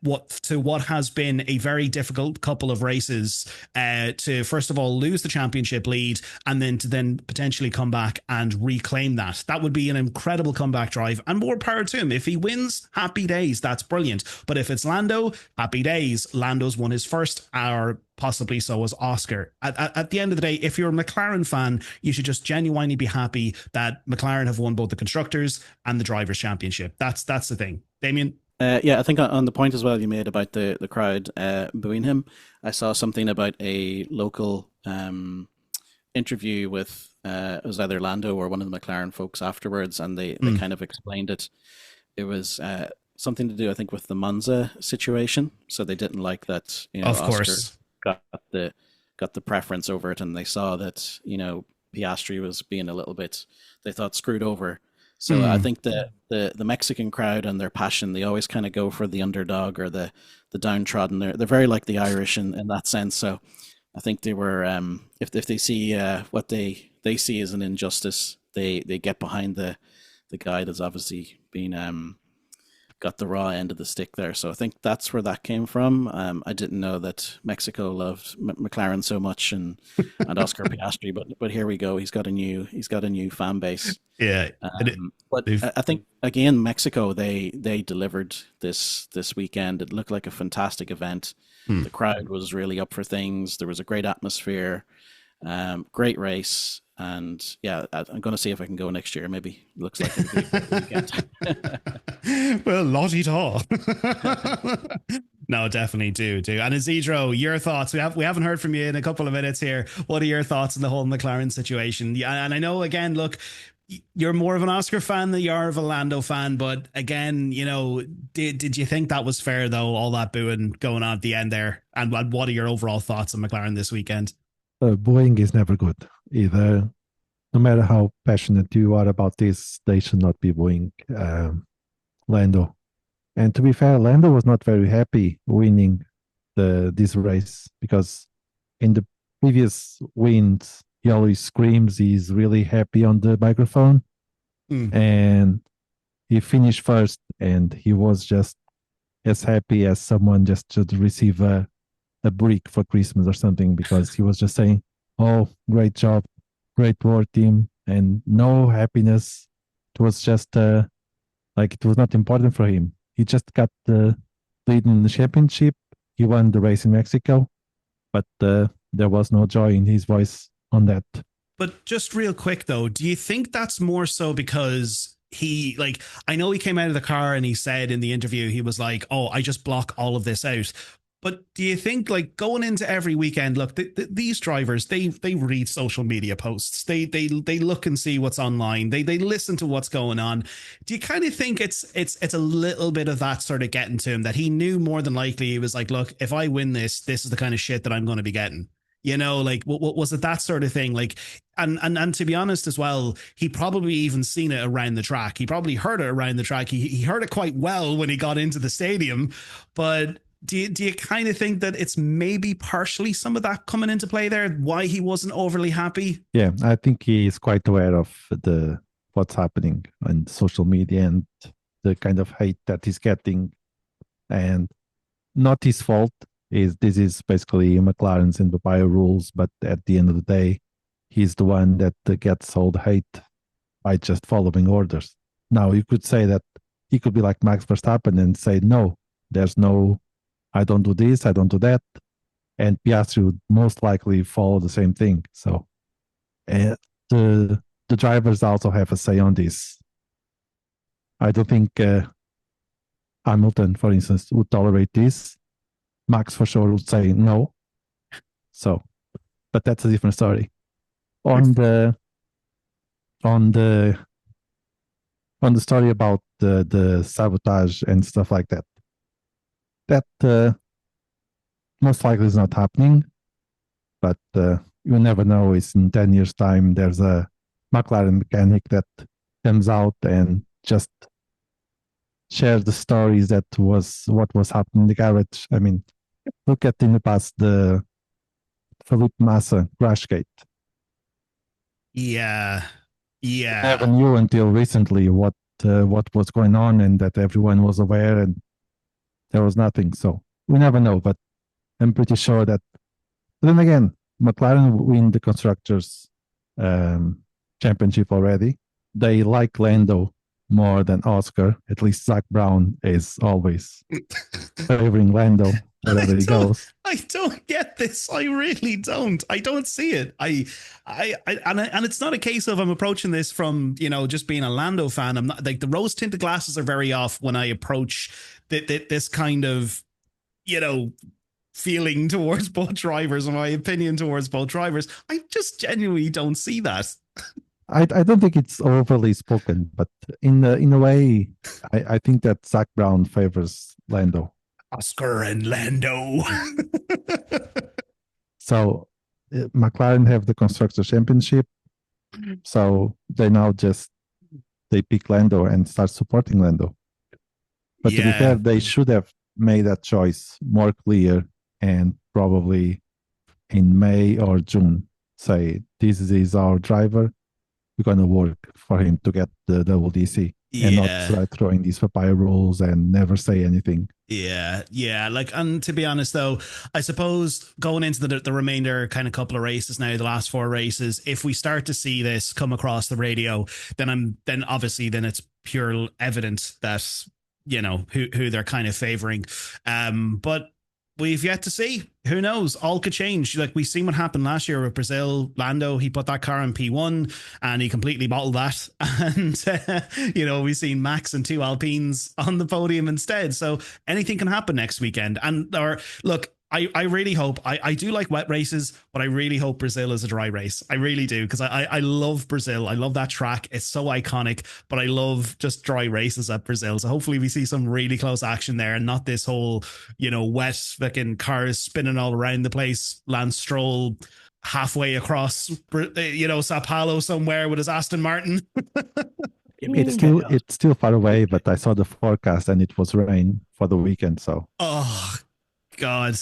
what has been a very difficult couple of races, to first of all lose the championship lead, and then to potentially come back and reclaim that. That would be an incredible comeback drive, and more power to him. If he wins, happy days, that's brilliant. But if it's Lando, happy days, Lando's won his first, or possibly so was Oscar. At the end of the day, if you're a McLaren fan, you should just genuinely be happy that McLaren have won both the Constructors and the Drivers' Championship. That's the thing. Damien? I think on the point as well you made about the crowd booing him, I saw something about a local interview with it was either Lando or one of the McLaren folks afterwards, and they kind of explained it. It was something to do, I think, with the Monza situation. So they didn't like that, Of Oscar course. got the preference over it, and they saw that, Piastri was being a little bit, they thought, screwed over. So I think the Mexican crowd and their passion, they always kind of go for the underdog or the downtrodden. They're very like the Irish in that sense. So I think they were, if they see what they see as an injustice, they get behind the guy that's obviously been got the raw end of the stick there. So I think that's where that came from. I didn't know that Mexico loved McLaren so much and Oscar Piastri, but here we go. He's got a new fan base. Yeah, but I think again, Mexico they delivered this weekend. It looked like a fantastic event. The crowd was really up for things. There was a great atmosphere, great race. And yeah, I'm going to see if I can go next year. Maybe looks like it'll be a great weekend. Well, not at all. No, definitely do. And Isidro, your thoughts? We haven't heard from you in a couple of minutes here. What are your thoughts on the whole McLaren situation? Yeah, and I know, again, look, you're more of an Oscar fan than you are of a Lando fan, but again, did you think that was fair though? All that booing going on at the end there, and what are your overall thoughts on McLaren this weekend? Booing is never good either. No matter how passionate you are about this, they should not be booing Lando. And to be fair, Lando was not very happy winning this race, because in the previous wins, he always screams he's really happy on the microphone. And he finished first, and he was just as happy as someone just to receive a brick for Christmas or something, because he was just saying, "Oh, great job, great work, team," and no happiness. It was just like it was not important for him. He just got the lead in the championship. He won the race in Mexico, but there was no joy in his voice on that. But just real quick though, do you think that's more so because I know he came out of the car and he said in the interview, he was like, "Oh, I just block all of this out." But do you think, like, going into every weekend, look, these drivers, they read social media posts, they look and see what's online, they listen to what's going on. Do you kind of think it's a little bit of that sort of getting to him, that he knew more than likely, he was like, "Look, if I win this is the kind of shit that I'm going to be getting"? Like, what was it, that sort of thing? Like, and to be honest as well, he probably even seen it around the track. He probably heard it around the track. He heard it quite well when he got into the stadium, but do you kind of think that it's maybe partially some of that coming into play there, why he wasn't overly happy? Yeah, I think he is quite aware of what's happening on social media and the kind of hate that he's getting, and not his fault. This is basically McLaren's and the bio rules, but at the end of the day, he's the one that gets all the hate by just following orders. Now, you could say that he could be like Max Verstappen and say, "No, there's no, I don't do this, I don't do that." And Piastri would most likely follow the same thing. So the drivers also have a say on this. I don't think Hamilton, for instance, would tolerate this. Max for sure would say no. So, but that's a different story. On the story about the sabotage and stuff like that, that most likely is not happening, but you never know. It's in 10 years' time, there's a McLaren mechanic that comes out and just shares the stories that was what was happening in the garage. I mean, look at in the past the Felipe Massa crash gate. Yeah. Never knew until recently what was going on, and that everyone was aware, and there was nothing. So we never know, but I'm pretty sure that. But then again, McLaren win the constructors championship already. They like Lando more than Oscar. At least Zach Brown is always favoring Lando wherever he goes. I don't get this. I really don't. I don't see it. And it's not a case of I'm approaching this from, just being a Lando fan. I'm not, like, the rose tinted glasses are very off when I approach this kind of, feeling towards both drivers and my opinion towards both drivers. I just genuinely don't see that. I don't think it's overly spoken, but in a way, I think that Zach Brown favors Lando. Oscar and Lando. So McLaren have the constructor championship, so they now they pick Lando and start supporting Lando. But to be fair, they should have made that choice more clear and probably in May or June say this is our driver. We're going to work for him to get the WDC and not throwing these papaya rules and never say anything. Yeah. Like, and to be honest, though, I suppose going into the remainder kind of couple of races now, the last 4 races, if we start to see this come across the radio, then obviously it's pure evident that, you know, who they're kind of favoring. But we've yet to see. Who knows? All could change. Like, we've seen what happened last year with Brazil. Lando, he put that car in P1 and he completely bottled that. And, you know, we've seen Max and 2 Alpines on the podium instead. So anything can happen next weekend. Look, I really hope, I do like wet races, but I really hope Brazil is a dry race. I really do, because I love Brazil. I love that track. It's so iconic, but I love just dry races at Brazil. So hopefully we see some really close action there and not this whole, you know, wet fucking cars spinning all around the place. Lance Stroll halfway across, you know, Sao Paulo somewhere with his Aston Martin. It's still far away, but I saw the forecast and it was rain for the weekend. So God.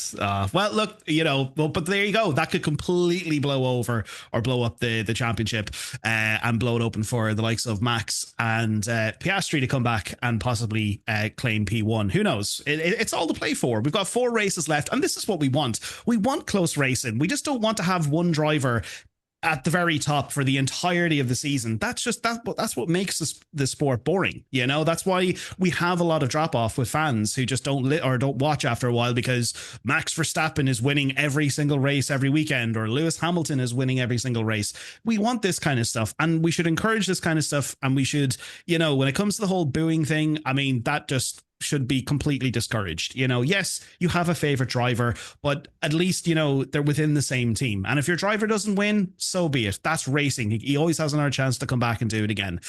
Well, look, you know, but there you go. That could completely blow over or blow up the championship and blow it open for the likes of Max and Piastri to come back and possibly claim P1. Who knows? It's all to play for. We've got 4 races left, and this is what we want. We want close racing. We just don't want to have one driver at the very top for the entirety of the season. That's what makes the sport boring. You know, that's why we have a lot of drop off with fans who just don't watch after a while, because Max Verstappen is winning every single race every weekend, or Lewis Hamilton is winning every single race. We want this kind of stuff, and we should encourage this kind of stuff. And we should, you know, when it comes to the whole booing thing, I mean, that just should be completely discouraged. You know, yes, you have a favorite driver, but at least, you know, they're within the same team. And if your driver doesn't win, so be it. That's racing. He always has another chance to come back and do it again.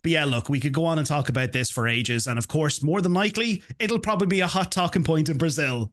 But yeah, look, we could go on and talk about this for ages. And of course, more than likely, it'll probably be a hot talking point in Brazil.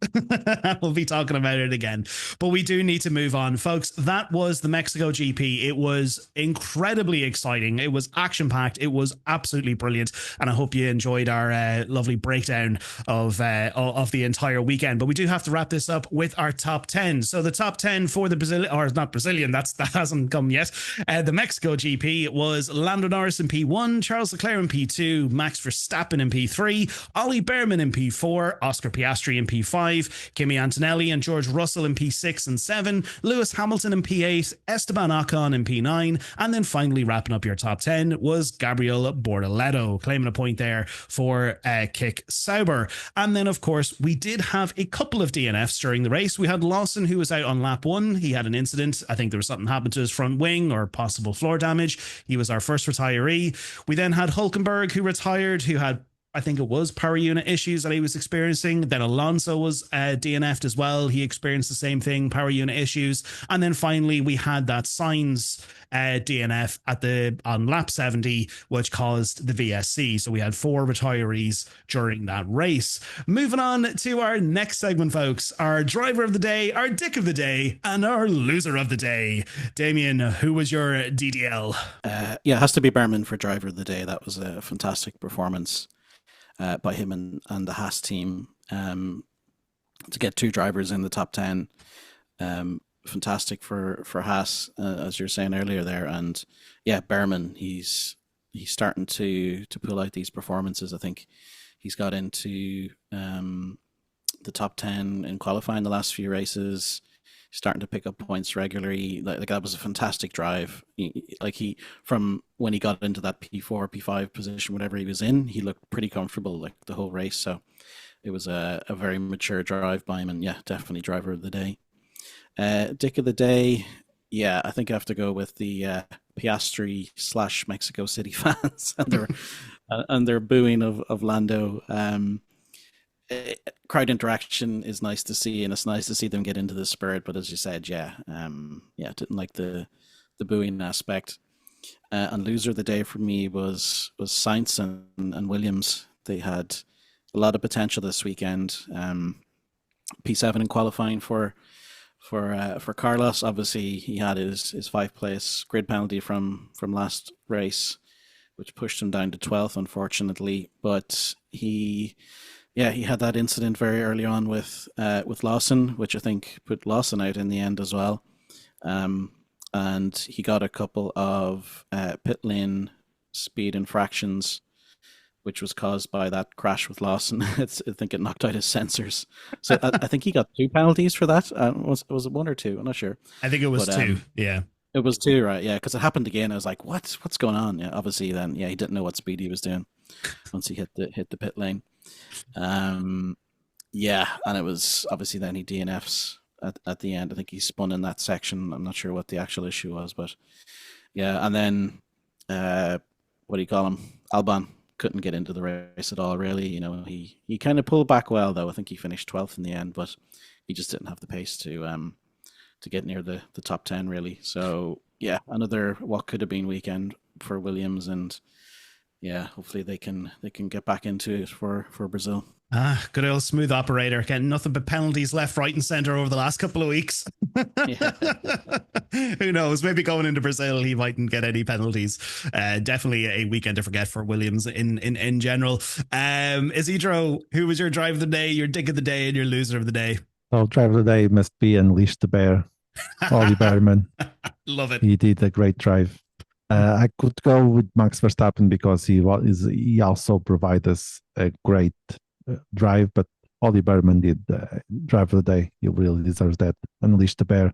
We'll be talking about it again. But we do need to move on. Folks, that was the Mexico GP. It was incredibly exciting. It was action-packed. It was absolutely brilliant. And I hope you enjoyed our lovely breakdown of the entire weekend. But we do have to wrap this up with our top 10. So the top 10 for the that hasn't come yet. The Mexico GP was Lando Norris in P1, Charles Leclerc in P2, Max Verstappen in P3, Ollie Bearman in P4, Oscar Piastri in P5, Kimi Antonelli and George Russell in P6 and 7, Lewis Hamilton in P8, Esteban Ocon in P9, and then finally wrapping up your top 10 was Gabriel Bortoleto, claiming a point there for Kick Sauber. And then, of course, we did have a couple of DNFs during the race. We had Lawson, who was out on lap 1. He had an incident. I think there was something happened to his front wing or possible floor damage. He was our first retiree. We then had Hulkenberg, who retired, who had, I think it was power unit issues that he was experiencing. Then Alonso was DNF'd as well. He experienced the same thing, power unit issues. And then finally, we had that Sainz DNF on lap 70, which caused the VSC. So we had 4 retirees during that race. Moving on to our next segment, folks, our driver of the day, our dick of the day, and our loser of the day. Damien, who was your DDL? Yeah, it has to be Bearman for driver of the day. That was a fantastic performance by him and the Haas team to get 2 drivers in the top 10. Fantastic for Haas, as you were saying earlier there. And yeah, Bearman, he's starting to pull out these performances. I think he's got into the top 10 in qualifying the last few races. He's starting to pick up points regularly. Like that was a fantastic drive. From when he got into that P4, P5 position, whatever he was in, he looked pretty comfortable like the whole race. So it was a very mature drive by him, and yeah, definitely driver of the day. Dick of the day, yeah, I think I have to go with the Piastri / Mexico City fans and their booing of Lando. Crowd interaction is nice to see, and it's nice to see them get into the spirit. But as you said, I didn't like the the booing aspect. And loser of the day for me was Sainz and Williams. They had a lot of potential this weekend. P7 in qualifying for Carlos. Obviously, he had his 5th place grid penalty from last race, which pushed him down to 12th, unfortunately. But he had that incident very early on with Lawson, which I think put Lawson out in the end as well. And he got a couple of pit lane speed infractions, which was caused by that crash with Lawson. I think it knocked out his sensors. So I think he got 2 penalties for that. Was it 1 or 2? I'm not sure. I think it was 2. Yeah. It was 2, right? Yeah, because it happened again. I was like, what's going on? Yeah, obviously then, he didn't know what speed he was doing once he hit the pit lane. And it was obviously then he DNFs at the end. I think he spun in that section. I'm not sure what the actual issue was, but yeah. And then what do you call him? Albon couldn't get into the race at all, really. He kind of pulled back well, though. I think he finished 12th in the end, but he just didn't have the pace to get near the top 10, really. So yeah, another what could have been weekend for Williams, and yeah, hopefully they can get back into it for Brazil. Good old smooth operator. Getting nothing but penalties left, right, and centre over the last couple of weeks. Who knows? Maybe going into Brazil, he mightn't get any penalties. Definitely a weekend to forget for Williams in general. Isidro, who was your driver of the day, your dick of the day, and your loser of the day? So, driver of the day must be Unleash the Bear, Ollie Bearman. Love it. He did a great drive. I could go with Max Verstappen because he also provided us a great drive, but Ollie Bearman did drive of the day. He really deserves that. Unleash the Bear.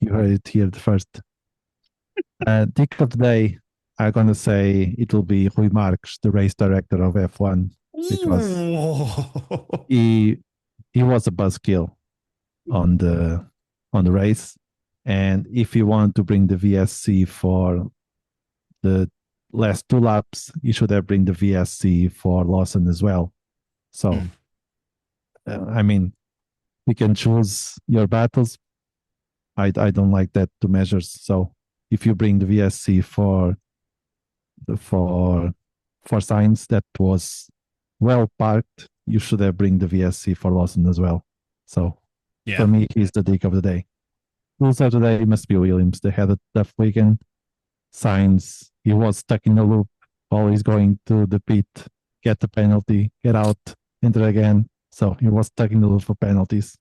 You heard it here first. Dick of the day, I'm going to say it will be Rui Marques, the race director of F1, because he was a buzzkill on the race, and if you want to bring the VSC for the last 2 laps, you should have bring the VSC for Lawson as well. So, I mean, you can choose your battles. I don't like that 2 measures. So, if you bring the VSC for Sainz, that was well parked, you should have bring the VSC for Lawson as well. So, for me, he's the dick of the day. Loser of the day must be Williams. They had a tough weekend. Sainz, he was stuck in the loop, always going to the pit, get the penalty, get out, enter again. So he was stuck in the loop for penalties.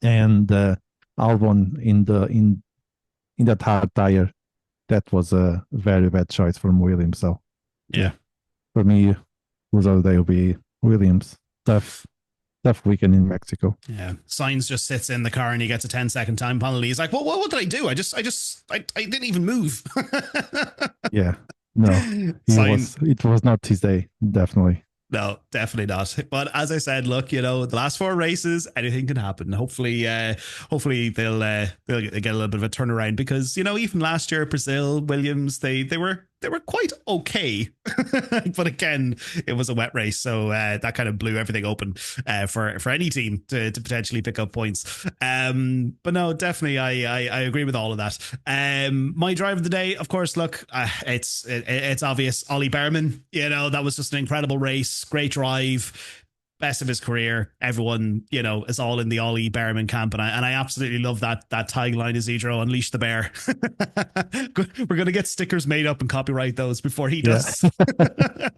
And Albon in that hard tire, that was a very bad choice from Williams. So yeah, for me, loser of the day will be Williams. Tough weekend in Mexico. Yeah, Sainz just sits in the car and he gets a 10-second time penalty. He's like, what did I do? I didn't even move. Yeah, no, it was not his day, definitely. No, definitely not. But as I said, look, the last 4 races, anything can happen. Hopefully they'll get a little bit of a turnaround, because even last year, Brazil, Williams, they were quite okay. But again, it was a wet race, so that kind of blew everything open for any team to potentially pick up points. But no, definitely, I agree with all of that. My drive of the day, of course, look, it's obvious. Ollie Bearman, that was just an incredible race, great drive. Best of his career. Everyone, is all in the Ollie Bearman camp, and I absolutely love that tagline, Isidro, Unleash the Bear. We're gonna get stickers made up and copyright those before he does. Yeah.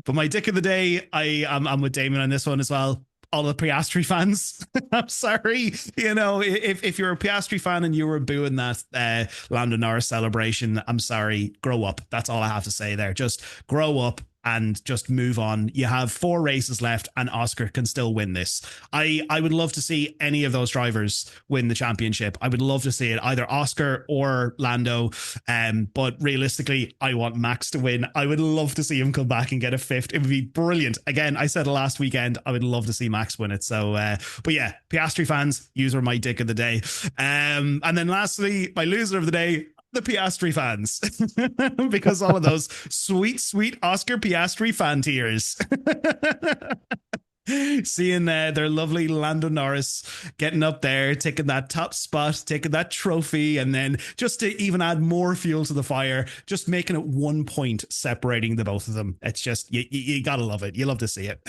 But my dick of the day, I'm with Damon on this one as well. All the Piastri fans, I'm sorry. If you're a Piastri fan and you were booing that Lando Norris celebration, I'm sorry. Grow up. That's all I have to say there. Just grow up and just move on. You have 4 races left and Oscar can still win this. I would love to see any of those drivers win the championship. I would love to see it, either Oscar or Lando. But realistically, I want Max to win. I would love to see him come back and get a 5th. It would be brilliant. Again, I said it last weekend, I would love to see Max win it. So, but yeah, Piastri fans, you are my dick of the day. And then lastly, my loser of the day, the Piastri fans, because all of those sweet Oscar Piastri fan tears. Seeing their lovely Lando Norris getting up there, taking that top spot, taking that trophy, and then just to even add more fuel to the fire, just making it 1 point separating the both of them. It's just, you gotta love it. You love to see it.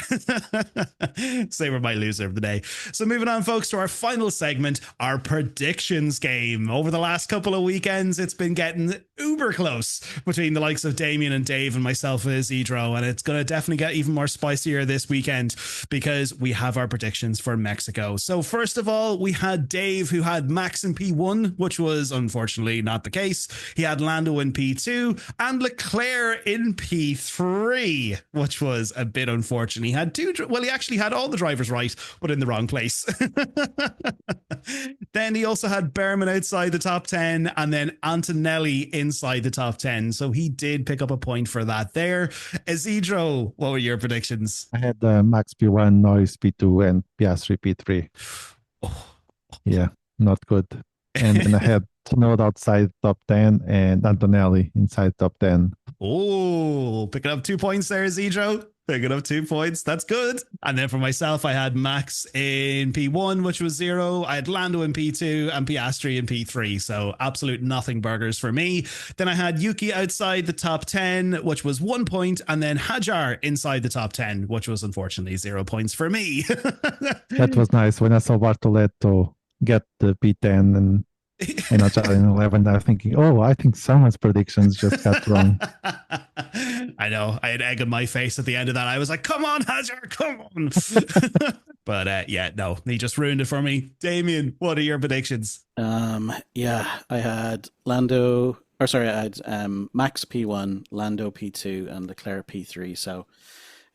Say we're my loser of the day. So moving on, folks, to our final segment, our predictions game. Over the last couple of weekends, it's been getting uber close between the likes of Damien and Dave and myself as Isidro, and it's going to definitely get even more spicier this weekend because we have our predictions for Mexico. So first of all, we had Dave, who had Max in P1, which was unfortunately not the case. He had Lando in P2 and Leclerc in P3, which was a bit unfortunate. He had he actually had all the drivers right, but in the wrong place. Then he also had Bearman outside the top 10 and then Antonelli inside the top 10. So he did pick up a point for that there. Isidro, what were your predictions? I had Max P1, Norris P2, and Piastri P3. Yeah, not good. And then I had Tsunoda outside top 10 and Antonelli inside top 10. Oh, picking up 2 points there, Isidro. Picking up 2 points. That's good. And then for myself, I had Max in P1, which was 0. I had Lando in P2 and Piastri in P3. So absolute nothing burgers for me. Then I had Yuki outside the top 10, which was 1 point. And then Hajar inside the top 10, which was unfortunately 0 points for me. That was nice. When I saw Bartoletto get the P10 and Hajar in 11, I was thinking, oh, I think someone's predictions just got wrong. I know. I had egg on my face at the end of that. I was like, come on, Hajar, come on. But yeah, no, he just ruined it for me. Damien, what are your predictions? Yeah, I had Max P1, Lando P2, and Leclerc P3. So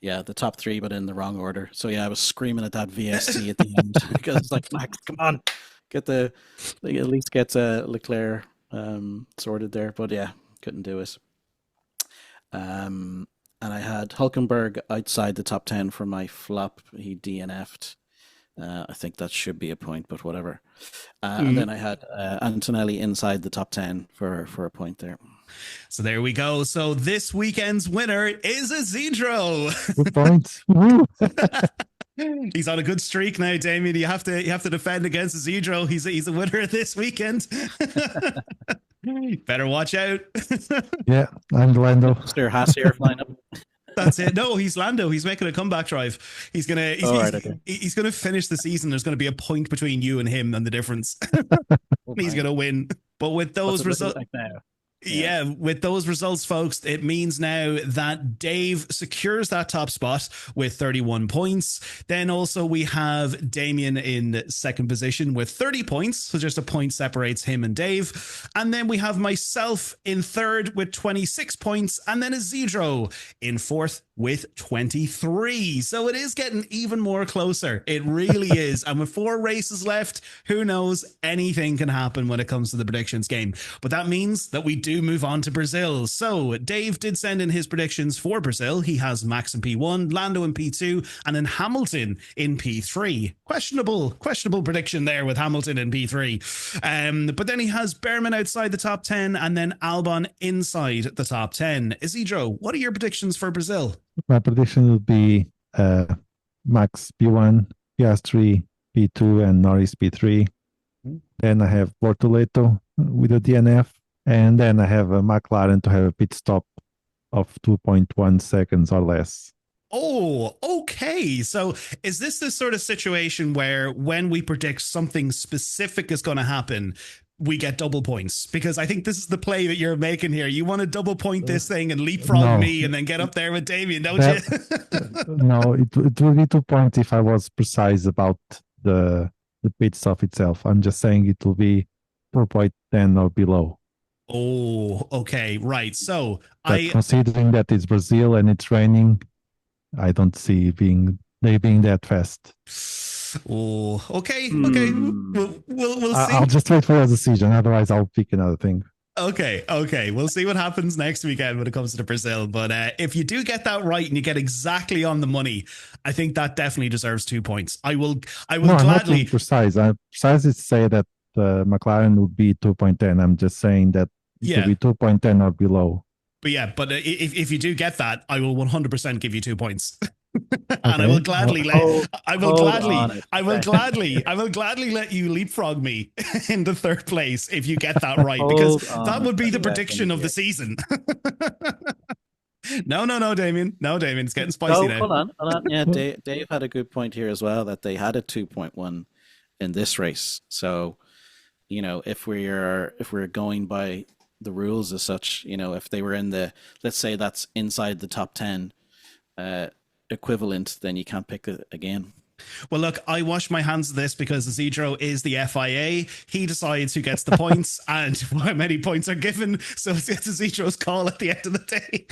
yeah, the top 3, but in the wrong order. So yeah, I was screaming at that VST at the end because it's like, Max, come on, at least get Leclerc sorted there. But yeah, couldn't do it. And I had Hulkenberg outside the top 10 for my flop. He DNF'd. I think that should be a point, but whatever. And then I had Antonelli inside the top 10 for a point there. So there we go. So this weekend's winner is Isidro. Good point. He's on a good streak now, Damien. You have to defend against Isidro. He's a winner this weekend. Better watch out. Yeah, I'm Lando. Mr. Hassier lineup. That's it. No, he's Lando. He's making a comeback drive. He's gonna finish the season. There's gonna be a point between you and him and the difference. He's gonna win. But with those results, yeah, with those results, folks, it means now that Dave secures that top spot with 31 points. Then also we have Damien in second position with 30 points. So just a point separates him and Dave. And then we have myself in third with 26 points. And then Isidro in fourth with 23. So it is getting even more closer. It really is. And with 4 races left, who knows? Anything can happen when it comes to the predictions game. But that means that we do move on to Brazil. So Dave did send in his predictions for Brazil. He has Max in P1, Lando in P2, and then Hamilton in P3. Questionable prediction there with Hamilton in P3. But then he has Bearman outside the top 10 and then Albon inside the top 10. Isidro, what are your predictions for Brazil? My prediction would be Max P1, Piastri P2, and Norris P3. Then I have Bortoleto with a DNF. And then I have a McLaren to have a pit stop of 2.1 seconds or less. Oh, okay. So is this sort of situation where when we predict something specific is going to happen, we get double points? Because I think this is the play that you're making here. You want to double point this thing and leapfrog me and then get up there with Damien, don't you? No, it would be 2 points if I was precise about the pit stop itself. I'm just saying it will be 4.10 or below. Oh, okay, right. So considering that it's Brazil and it's raining, I don't see they being that fast. Oh, okay. We'll see. I'll just wait for a decision. Otherwise, I'll pick another thing. Okay. We'll see what happens next weekend when it comes to Brazil. But if you do get that right and you get exactly on the money, I think that definitely deserves 2 points. I will gladly. I'm not being precise. I'm precise to say that McLaren would be 2.10. I'm just saying that it will be 2.10 or below. But yeah, if you do get that, I will 100% give you 2 points. And I will gladly I will gladly let you leapfrog me into third place if you get that right, because that would be the prediction of the season. No, Damien. No, Damien. It's getting spicy now. Hold on. Yeah, Dave had a good point here as well, that they had a 2.1 in this race. So, if we're going by the rules as such, if they were in let's say that's inside the top 10 equivalent, then you can't pick it again. Well, look, I wash my hands of this because Isidro is the FIA. He decides who gets the points and how many points are given. So it's Isidro's call at the end of the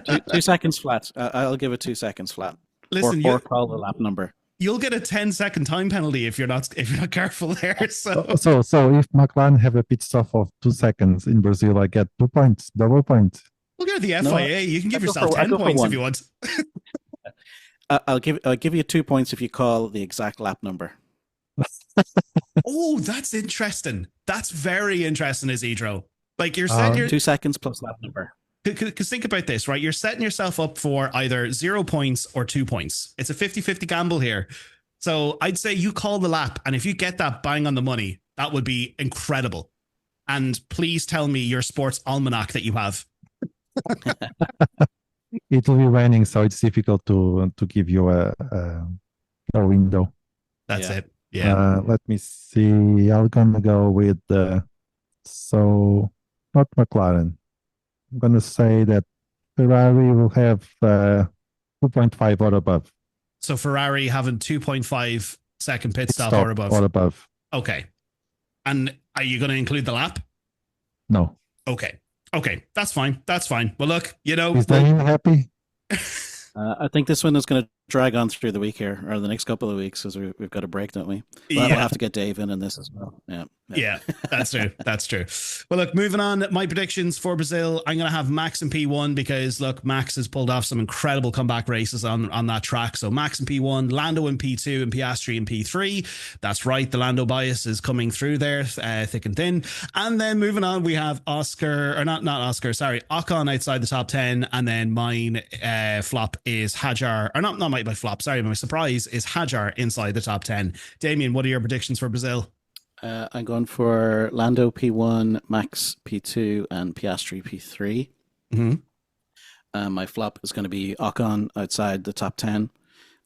day. 2 seconds flat. I'll give it 2 seconds flat. Listen, or call the lap number. You'll get a 10-second time penalty if you're not careful there. So if McLaren have a pit stop of 2 seconds in Brazil, I get 2 points, double point. Well, you're the FIA. You can give yourself 10 points if you want. I'll give you 2 points if you call the exact lap number. Oh, that's interesting. That's very interesting, Isidro. Like you're setting 2 seconds plus lap number. Because think about this, right? You're setting yourself up for either 0 points or 2 points. It's a 50-50 gamble here. So I'd say you call the lap, and if you get that bang on the money, that would be incredible. And please tell me your sports almanac that you have. It will be raining, so it's difficult to give you a window. That's it. Yeah. Let me see. I'm gonna go with not McLaren. I'm gonna say that Ferrari will have 2.5 or above. So Ferrari having 2.5 second pit stop or above. Or above. Okay. And are you going to include the lap? No. Okay, that's fine. Well, look, Is Damien happy? I think this one is going to drag on through the week here, or the next couple of weeks, because we've got a break, don't we? We'll have to get Dave in this as well. Yeah, that's true. Well, look, moving on, my predictions for Brazil, I'm going to have Max in P1 because, look, Max has pulled off some incredible comeback races on that track. So Max in P1, Lando in P2, and Piastri in P3. That's right, the Lando bias is coming through there, thick and thin. And then moving on, we have Ocon outside the top 10, and then mine flop is Hajar, or not my flop, sorry, my surprise is Hajar inside the top 10. Damien, what are your predictions for Brazil? I'm going for Lando P1, Max P2, and Piastri P3. Mm-hmm. My flop is going to be Ocon outside the top 10.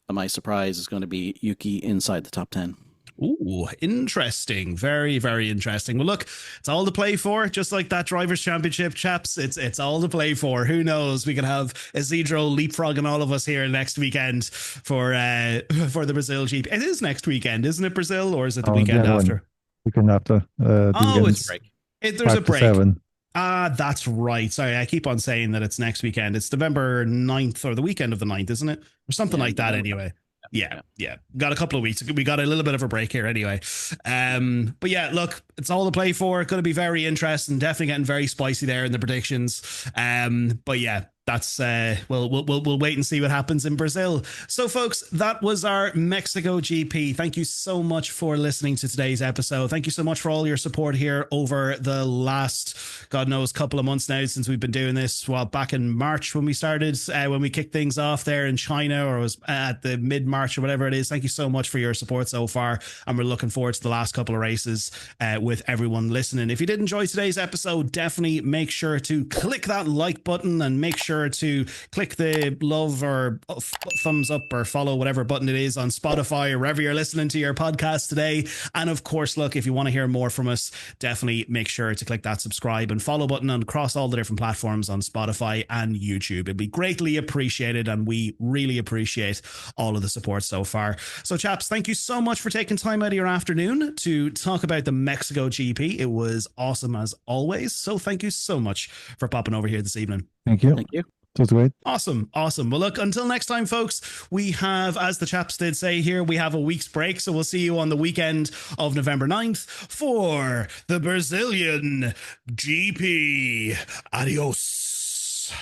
And my surprise is going to be Yuki inside the top 10. Ooh, interesting. Very, very interesting. Well, look, it's all to play for, just like that Drivers' Championship, chaps. It's all to play for. Who knows? We could have Isidro leapfrogging all of us here next weekend for the Brazil GP. It is next weekend, isn't it, Brazil? Or is it the weekend after? Weekend after. There's a break. 7. That's right. Sorry, I keep on saying that it's next weekend. It's November 9th or the weekend of the 9th, isn't it? Or something like that anyway. Yeah. Got a couple of weeks. We got a little bit of a break here anyway. But yeah, look, it's all to play for. Going to be very interesting. Definitely getting very spicy there in the predictions. But yeah, that's we'll wait and see what happens in Brazil. So folks, that was our Mexico GP. Thank you so much for listening to today's episode. Thank you so much for all your support here over the last, God knows, couple of months now since we've been doing this. Well, back in March when we started, when we kicked things off there in China, or it was at the mid-March or whatever it is. Thank you so much for your support so far, and we're looking forward to the last couple of races with everyone listening. If you did enjoy today's episode, definitely make sure to click that like button and make sure to click the love or thumbs up or follow, whatever button it is, on Spotify or wherever you're listening to your podcast today. And of course, look, if you want to hear more from us, definitely make sure to click that subscribe and follow button across all the different platforms on Spotify and YouTube. It'd be greatly appreciated, and we really appreciate all of the support so far. So chaps, thank you so much for taking time out of your afternoon to talk about the Mexico GP. It was awesome as always. So thank you so much for popping over here this evening. Thank you. It was great. Awesome. Well, look, until next time, folks, we have, as the chaps did say here, we have a week's break. So we'll see you on the weekend of November 9th for the Brazilian GP. Adios.